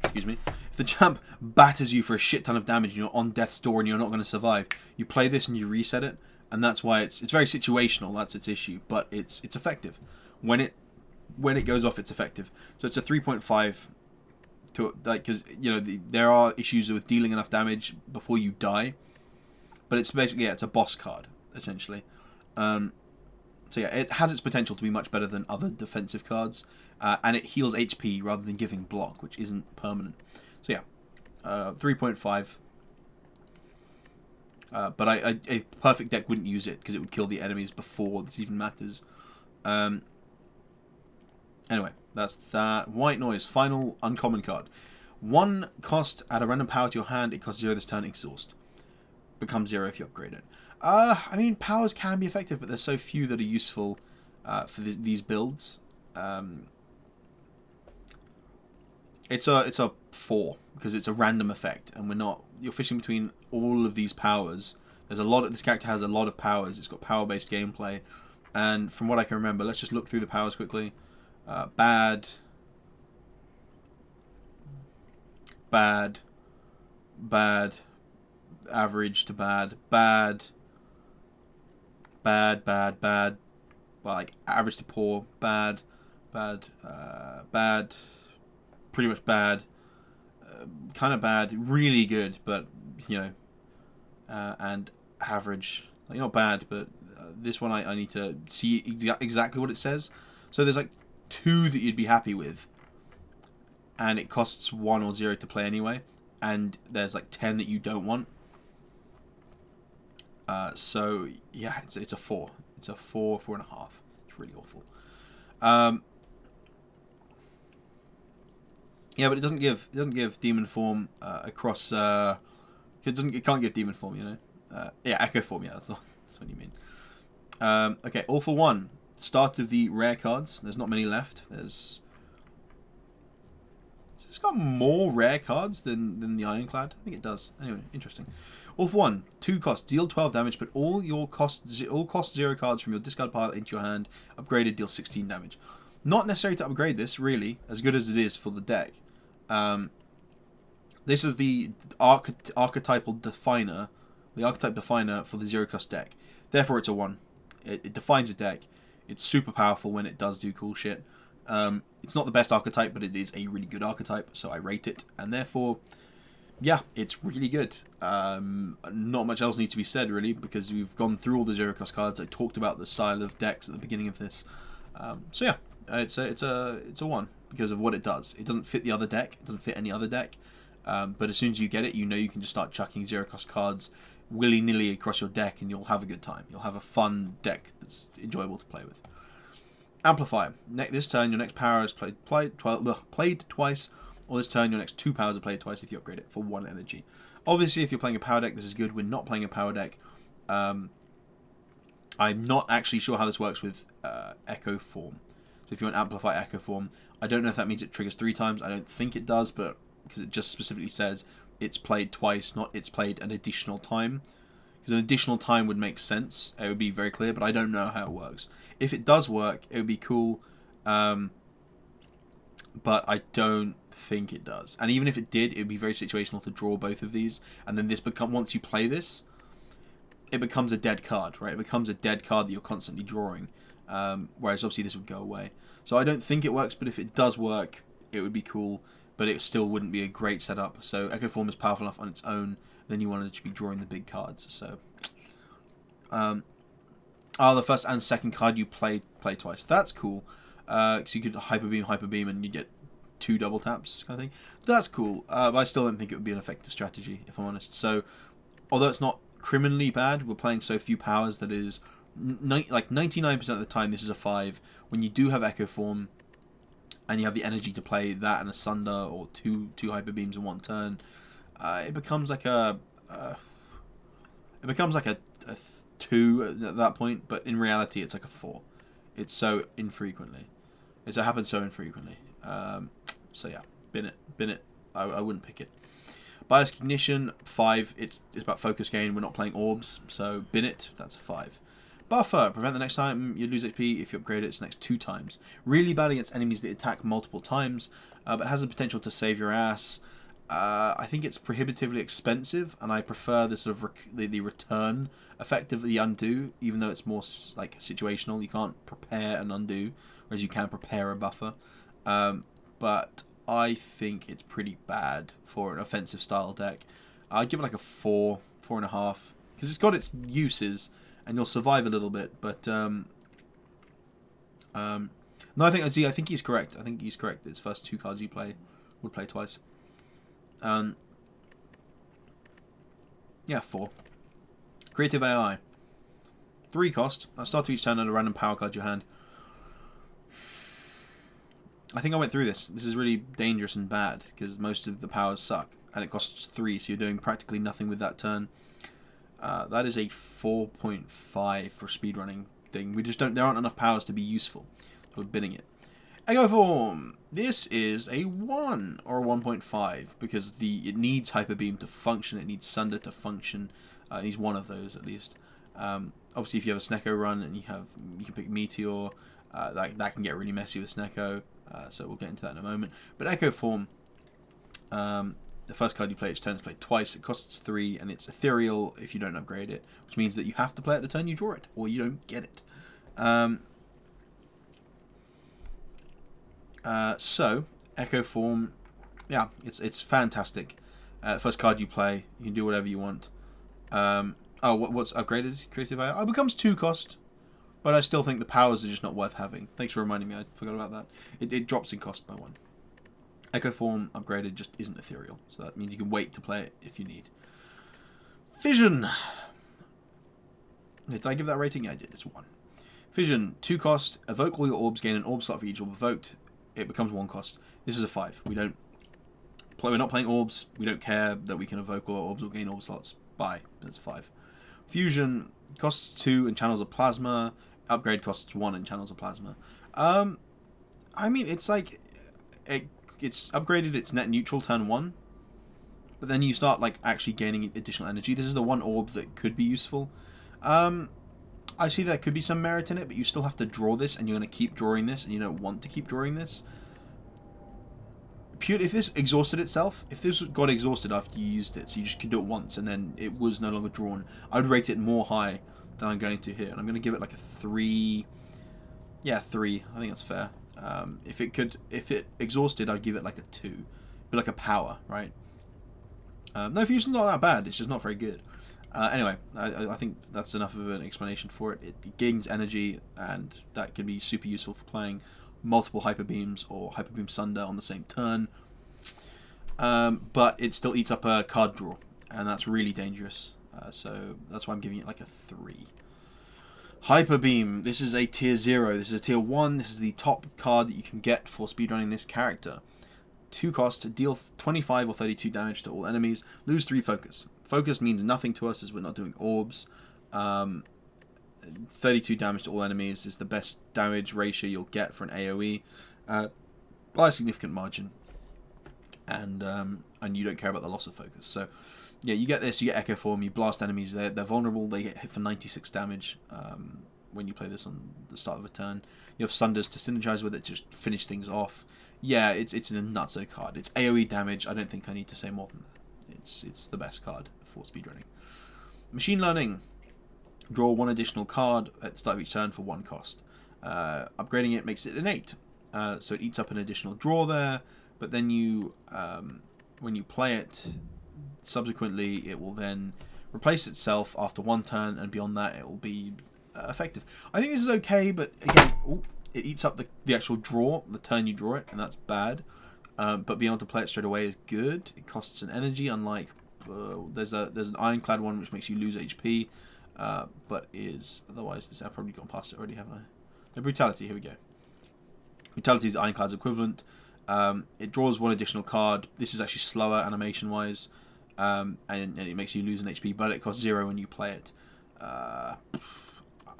excuse me, if the champ batters you for a shit ton of damage and you're on death's door and you're not going to survive, you play this and you reset it, and that's why it's very situational. That's its issue, but it's effective. When it goes off, it's effective. So it's a 3.5 to like, because you know there are issues with dealing enough damage before you die, but it's basically it's a boss card essentially. So yeah, it has its potential to be much better than other defensive cards, and it heals HP rather than giving block, which isn't permanent. So yeah, 3.5. But a perfect deck wouldn't use it because it would kill the enemies before this even matters. Anyway, that's that. White Noise, final uncommon card. 1 cost, add a random power to your hand, it costs 0 this turn, exhaust. Becomes 0 if you upgrade it. I mean, powers can be effective, but there's so few that are useful for these builds. It's a 4 because it's a random effect, and you're fishing between all of these powers. This character has a lot of powers. It's got power-based gameplay, and from what I can remember, let's just look through the powers quickly. Bad, average to bad, bad, well, like average to poor, bad, pretty much bad, kind of bad, really good, but you know, and average, like not bad, but this one I need to see exactly what it says. So there's like 2 that you'd be happy with, and it costs 1 or 0 to play anyway, and there's like 10 that you don't want. So yeah, it's a 4. It's a 4.5. It's really awful. Yeah, but it doesn't give demon form across. It can't give demon form, you know. Yeah, echo form. Yeah, that's what you mean. Okay, all for 1. Start of the rare cards. There's not many left. It's got more rare cards than the Ironclad. I think it does. Anyway, interesting. All for 1. 2 cost. Deal 12 damage, but all cost 0 cards from your discard pile into your hand. Upgraded, deal 16 damage. Not necessary to upgrade this, really, as good as it is for the deck. This is the archetypal definer, the archetype definer for the 0 cost deck. Therefore, it's a 1. It defines a deck. It's super powerful when it does do cool shit. It's not the best archetype, but it is a really good archetype, so I rate it. And therefore, yeah, it's really good. Not much else needs to be said, really, because we've gone through all the 0 cost cards. I talked about the style of decks at the beginning of this. So yeah, it's a 1 because of what it does. It doesn't fit the other deck. It doesn't fit any other deck. But as soon as you get it, you know you can just start chucking 0-cost cards willy-nilly across your deck, and you'll have a good time. You'll have a fun deck that's enjoyable to play with. Amplify. This turn, your next power is played twice, or this turn, your next 2 powers are played twice if you upgrade it for 1 energy. Obviously, if you're playing a power deck, this is good. We're not playing a power deck. I'm not actually sure how this works with Echo Form. So if you want Amplify Echo Form, I don't know if that means it triggers 3 times. I don't think it does, but because it just specifically says it's played twice, not it's played an additional time. Because an additional time would make sense. It would be very clear, but I don't know how it works. If it does work, it would be cool. But I don't think it does. And even if it did, it would be very situational to draw both of these. And then once you play this, it becomes a dead card, right? It becomes a dead card that you're constantly drawing. Whereas obviously this would go away. So I don't think it works, but if it does work, it would be cool. But it still wouldn't be a great setup. So Echo Form is powerful enough on its own. Then you want to be drawing the big cards. So, the first and second card you play twice. That's cool. So you could Hyper Beam, and you get 2 double taps kind of thing. That's cool. But I still don't think it would be an effective strategy, if I'm honest. So, although it's not criminally bad, we're playing so few powers that it is like 99% of the time this is a 5. When you do have Echo Form, and you have the energy to play that and a Sunder or two Hyper Beams in 1 turn. It becomes like a 2 at that point, but in reality it's like a 4. It's so infrequently. It happens so infrequently. So yeah, bin it. I wouldn't pick it. Bias Ignition 5. It's about focus gain. We're not playing orbs, so bin it. That's a 5. Buffer. Prevent the next time you lose HP. If you upgrade it, it's next 2 times. Really bad against enemies that attack multiple times, but has the potential to save your ass. I think it's prohibitively expensive, and I prefer the sort of the return effect of the undo, even though it's more like situational. You can't prepare an undo, whereas you can prepare a buffer. But I think it's pretty bad for an offensive style deck. I'd give it like a 4, 4.5, because it's got its uses, and you'll survive a little bit. But no, I think he's correct. I think he's correct. Its first 2 cards you play would play twice. Yeah, 4. Creative AI. 3 cost. At start of each turn, add a random power card to your hand. I think I went through this. This is really dangerous and bad because most of the powers suck, and it costs 3, so you're doing practically nothing with that turn. That is a 4.5 for speedrunning thing. There aren't enough powers to be useful. So we're binning it. Echo Form. This is a 1 or a 1.5 because it needs Hyper Beam to function. It needs Sunder to function. It needs one of those at least. Obviously, if you have a Snecko run and you can pick Meteor, that can get really messy with Snecko. So we'll get into that in a moment. But Echo Form, the first card you play each turn is played twice. It costs 3, and it's ethereal if you don't upgrade it, which means that you have to play it the turn you draw it, or you don't get it. So Echo Form, yeah, it's fantastic. First card you play, you can do whatever you want. What's upgraded? Creative AI? It becomes 2 cost, but I still think the powers are just not worth having. Thanks for reminding me. I forgot about that. It drops in cost by 1. Echo Form upgraded just isn't ethereal, so that means you can wait to play it if you need. Fission. Did I give that a rating? Yeah, I did. It's 1. Fission, 2 cost. Evoke all your orbs. Gain an orb slot for each orb evoked. It becomes 1 cost. This is a 5. We're not playing orbs. We don't care that we can evoke all our orbs or gain orb slots. Bye. That's 5. Fusion costs 2 and channels of plasma. Upgrade costs 1 and channels of plasma. I mean, it's like it's upgraded. It's net neutral turn 1, but then you start like actually gaining additional energy. This is the 1 orb that could be useful. I see there could be some merit in it, but you still have to draw this, and you're going to keep drawing this, and you don't want to keep drawing this. If this exhausted itself, if this got exhausted after you used it, so you just could do it once, and then it was no longer drawn, I would rate it more high than I'm going to here, and I'm going to give it like a 3. Yeah, 3. I think that's fair. If it exhausted, I'd give it like a 2, but like a power, right? No, Fusion's not that bad. It's just not very good. Anyway, I think that's enough of an explanation for it. It gains energy, and that can be super useful for playing multiple Hyper Beams or Hyper Beam Sunder on the same turn. but it still eats up a card draw, and that's really dangerous. So that's why I'm giving it like a 3. Hyper Beam. This is a tier 0. This is a tier 1. This is the top card that you can get for speedrunning this character. 2 cost, deal 25 or 32 damage to all enemies, lose 3 focus. Focus means nothing to us as we're not doing orbs. 32 damage to all enemies is the best damage ratio you'll get for an AoE by a significant margin. And you don't care about the loss of focus. So yeah, you get this, you get Echo Form, you blast enemies, they're vulnerable, they get hit for 96 damage when you play this on the start of a turn. You have Sunders to synergize with it, just finish things off. Yeah, it's a nutso card. It's AoE damage, I don't think I need to say more than that. It's the best card for speedrunning. Machine Learning. Draw 1 additional card at the start of each turn for 1 cost. Upgrading it makes it an 8. So it eats up an additional draw there, but then you, when you play it, subsequently it will then replace itself after 1 turn, and beyond that it will be effective. I think this is okay, but again, it eats up the actual draw, the turn you draw it, and that's bad. But being able to play it straight away is good. It costs an energy, unlike there's an Ironclad one which makes you lose HP, but is otherwise this. I've probably gone past it already, haven't I? The Brutality. Here we go. Brutality is the Ironclad's equivalent. It draws 1 additional card. This is actually slower animation wise, and it makes you lose an HP, but it costs 0 when you play it.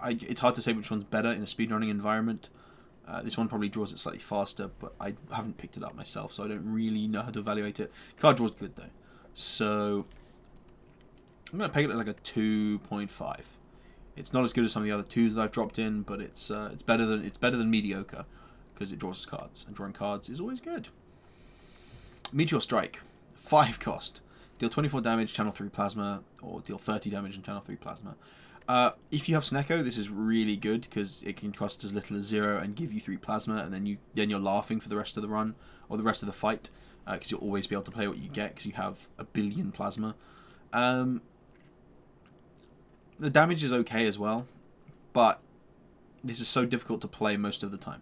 It's hard to say which one's better in a speedrunning environment. This one probably draws it slightly faster, but I haven't picked it up myself, so I don't really know how to evaluate it. Card draw's good though, so I'm going to peg it at like a 2.5. It's not as good as some of the other 2s that I've dropped in, but it's better than mediocre because it draws cards, and drawing cards is always good. Meteor Strike, 5 cost, deal 24 damage, channel 3 plasma, or deal 30 damage and channel 3 plasma. If you have Snecko, this is really good because it can cost as little as 0 and give you 3 plasma, and then you're laughing for the rest of the run or the rest of the fight because you'll always be able to play what you get because you have a billion plasma. The damage is okay as well, but this is so difficult to play most of the time.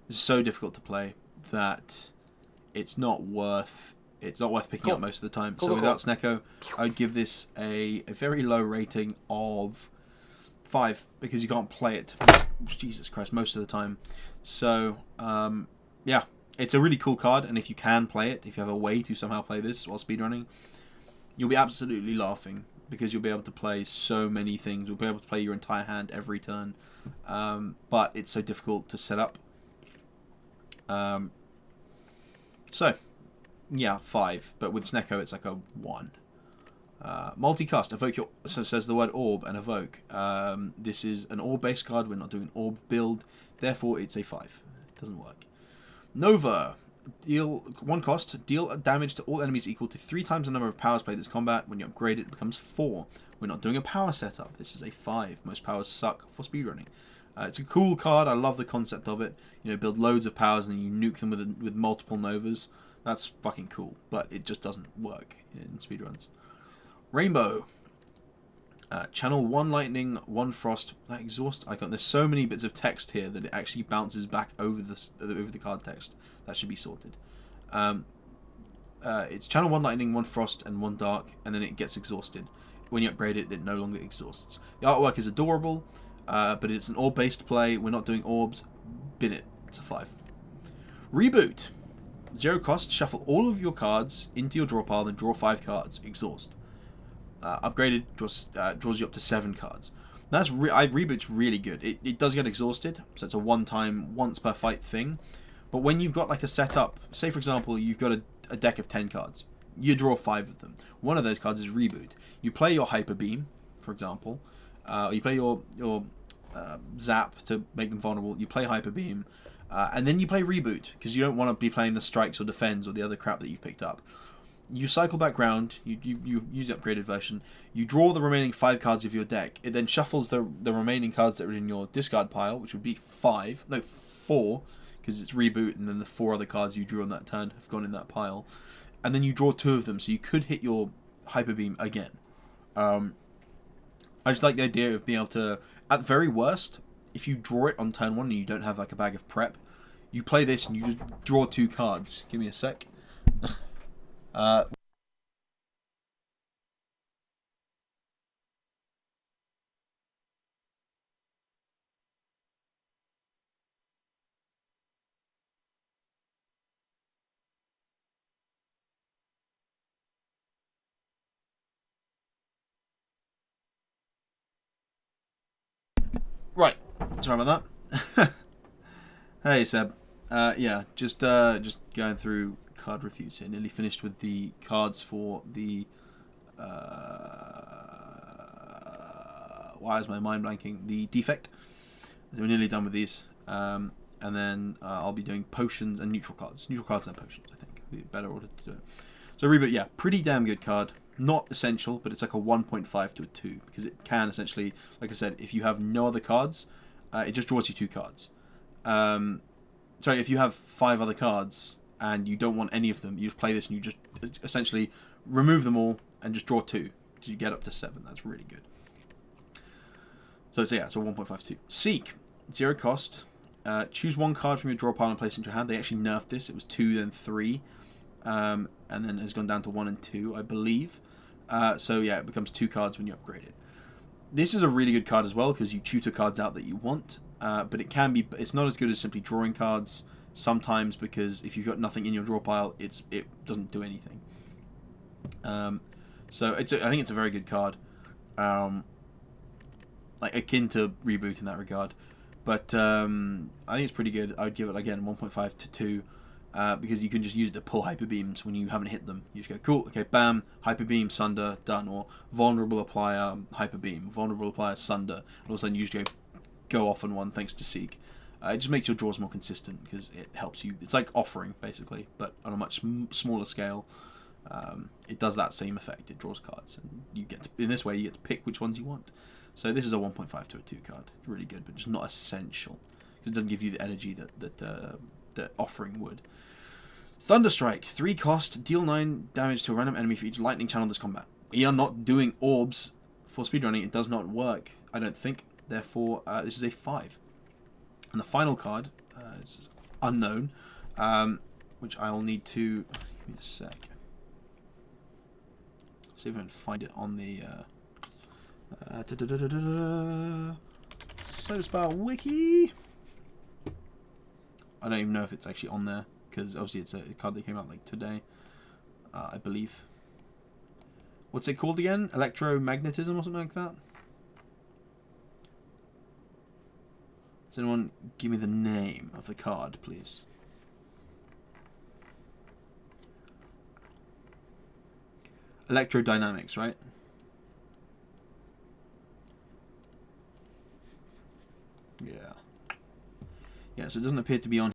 It's so difficult to play that it's not worth picking up most of the time. So without Snecko, I would give this a very low rating of 5 because you can't play it, Jesus Christ, most of the time. So yeah, it's a really cool card, and if you can play it, if you have a way to somehow play this while speedrunning, you'll be absolutely laughing because you'll be able to play so many things. You'll be able to play your entire hand every turn, but it's so difficult to set up. So yeah, 5, but with Snecko it's like a 1. Multicast, evoke your, so it says the word orb and evoke. This is an orb based card, we're not doing an orb build, therefore it's a 5. It doesn't work. Nova, deal 1 cost, deal damage to all enemies equal to 3 times the number of powers played this combat. When you upgrade it, it becomes 4. We're not doing a power setup, this is a 5. Most powers suck for speedrunning. It's a cool card, I love the concept of it. You know, build loads of powers and then you nuke them with multiple Novas. That's fucking cool, but it just doesn't work in speedruns. Rainbow. Channel 1 lightning, 1 frost. That exhaust icon. There's so many bits of text here that it actually bounces back over the card text. That should be sorted. It's channel 1 lightning, 1 frost, and 1 dark, and then it gets exhausted. When you upgrade it, it no longer exhausts. The artwork is adorable, but it's an orb-based play. We're not doing orbs. Bin it. It's a 5. Reboot. 0 cost, shuffle all of your cards into your draw pile, then draw 5 cards. Exhaust. Upgraded draws you up to 7 cards. That's Reboot's really good. It does get exhausted, so it's a one-time, once per fight thing. But when you've got like a setup, say for example, you've got a deck of 10 cards. You draw 5 of them. One of those cards is Reboot. You play your Hyper Beam, for example. You play your Zap to make them vulnerable. You play Hyper Beam. And then you play Reboot, because you don't want to be playing the Strikes or Defends or the other crap that you've picked up. You cycle back round, you use the upgraded version, you draw the remaining 5 cards of your deck, it then shuffles the remaining cards that are in your discard pile, which would be 4, because it's Reboot, and then the 4 other cards you drew on that turn have gone in that pile. And then you draw 2 of them, so you could hit your Hyper Beam again. I just like the idea of being able to, at the very worst, if you draw it on turn 1 and you don't have like a bag of prep, you play this and you just draw 2 cards. Give me a sec. Right. Sorry about that. Hey Seb. Yeah, just going through card reviews here. Nearly finished with the cards for the. Why is my mind blanking? The Defect. So we're nearly done with these, and then I'll be doing potions and neutral cards. Neutral cards and potions, I think, would be a better order to do it. So Reboot, yeah, pretty damn good card. Not essential, but it's like a 1.5 to a 2 because it can essentially, like I said, if you have no other cards, it just draws you 2 cards. Sorry, if you have 5 other cards and you don't want any of them, you just play this and you just essentially remove them all and just draw 2. So you get up to 7. That's really good. So it's, yeah, it's a 1.52. Seek, 0 cost. Choose 1 card from your draw pile and place it into your hand. They actually nerfed this. It was 2, then 3. And then has gone down to 1 and 2, I believe. So yeah, it becomes 2 cards when you upgrade it. This is a really good card as well because you tutor cards out that you want. But it can be. It's not as good as simply drawing cards sometimes because if you've got nothing in your draw pile, it doesn't do anything. So I think it's a very good card, like akin to Reboot in that regard. But I think it's pretty good. I would give it again 1.5 to 2. Because you can just use it to pull hyper beams when you haven't hit them. You just go, cool, okay, bam, hyper beam, sunder, done. Or vulnerable applier, hyper beam, vulnerable applier, sunder. And all of a sudden you just go off on one thanks to Seek. It just makes your draws more consistent because it helps you. It's like offering, basically, but on a much smaller scale. It does that same effect. It draws cards. And you get to, in this way, you get to pick which ones you want. So this is a 1.5 to a 2 card. It's really good, but just not essential. Because it doesn't give you the energy that offering would. Thunderstrike, 3 cost, deal 9 damage to a random enemy for each lightning channel this combat. We are not doing orbs for speedrunning. It does not work, I don't think. Therefore, this is a 5. And the final card is unknown, which I'll need to. Give me a sec. See if I can find it on the. Spire Wiki. I don't even know if it's actually on there because obviously it's a card that came out like today, I believe. What's it called again? Electromagnetism or something like that? Does anyone give me the name of the card, please? Electrodynamics, right? Yeah. Yeah, so it doesn't appear to be on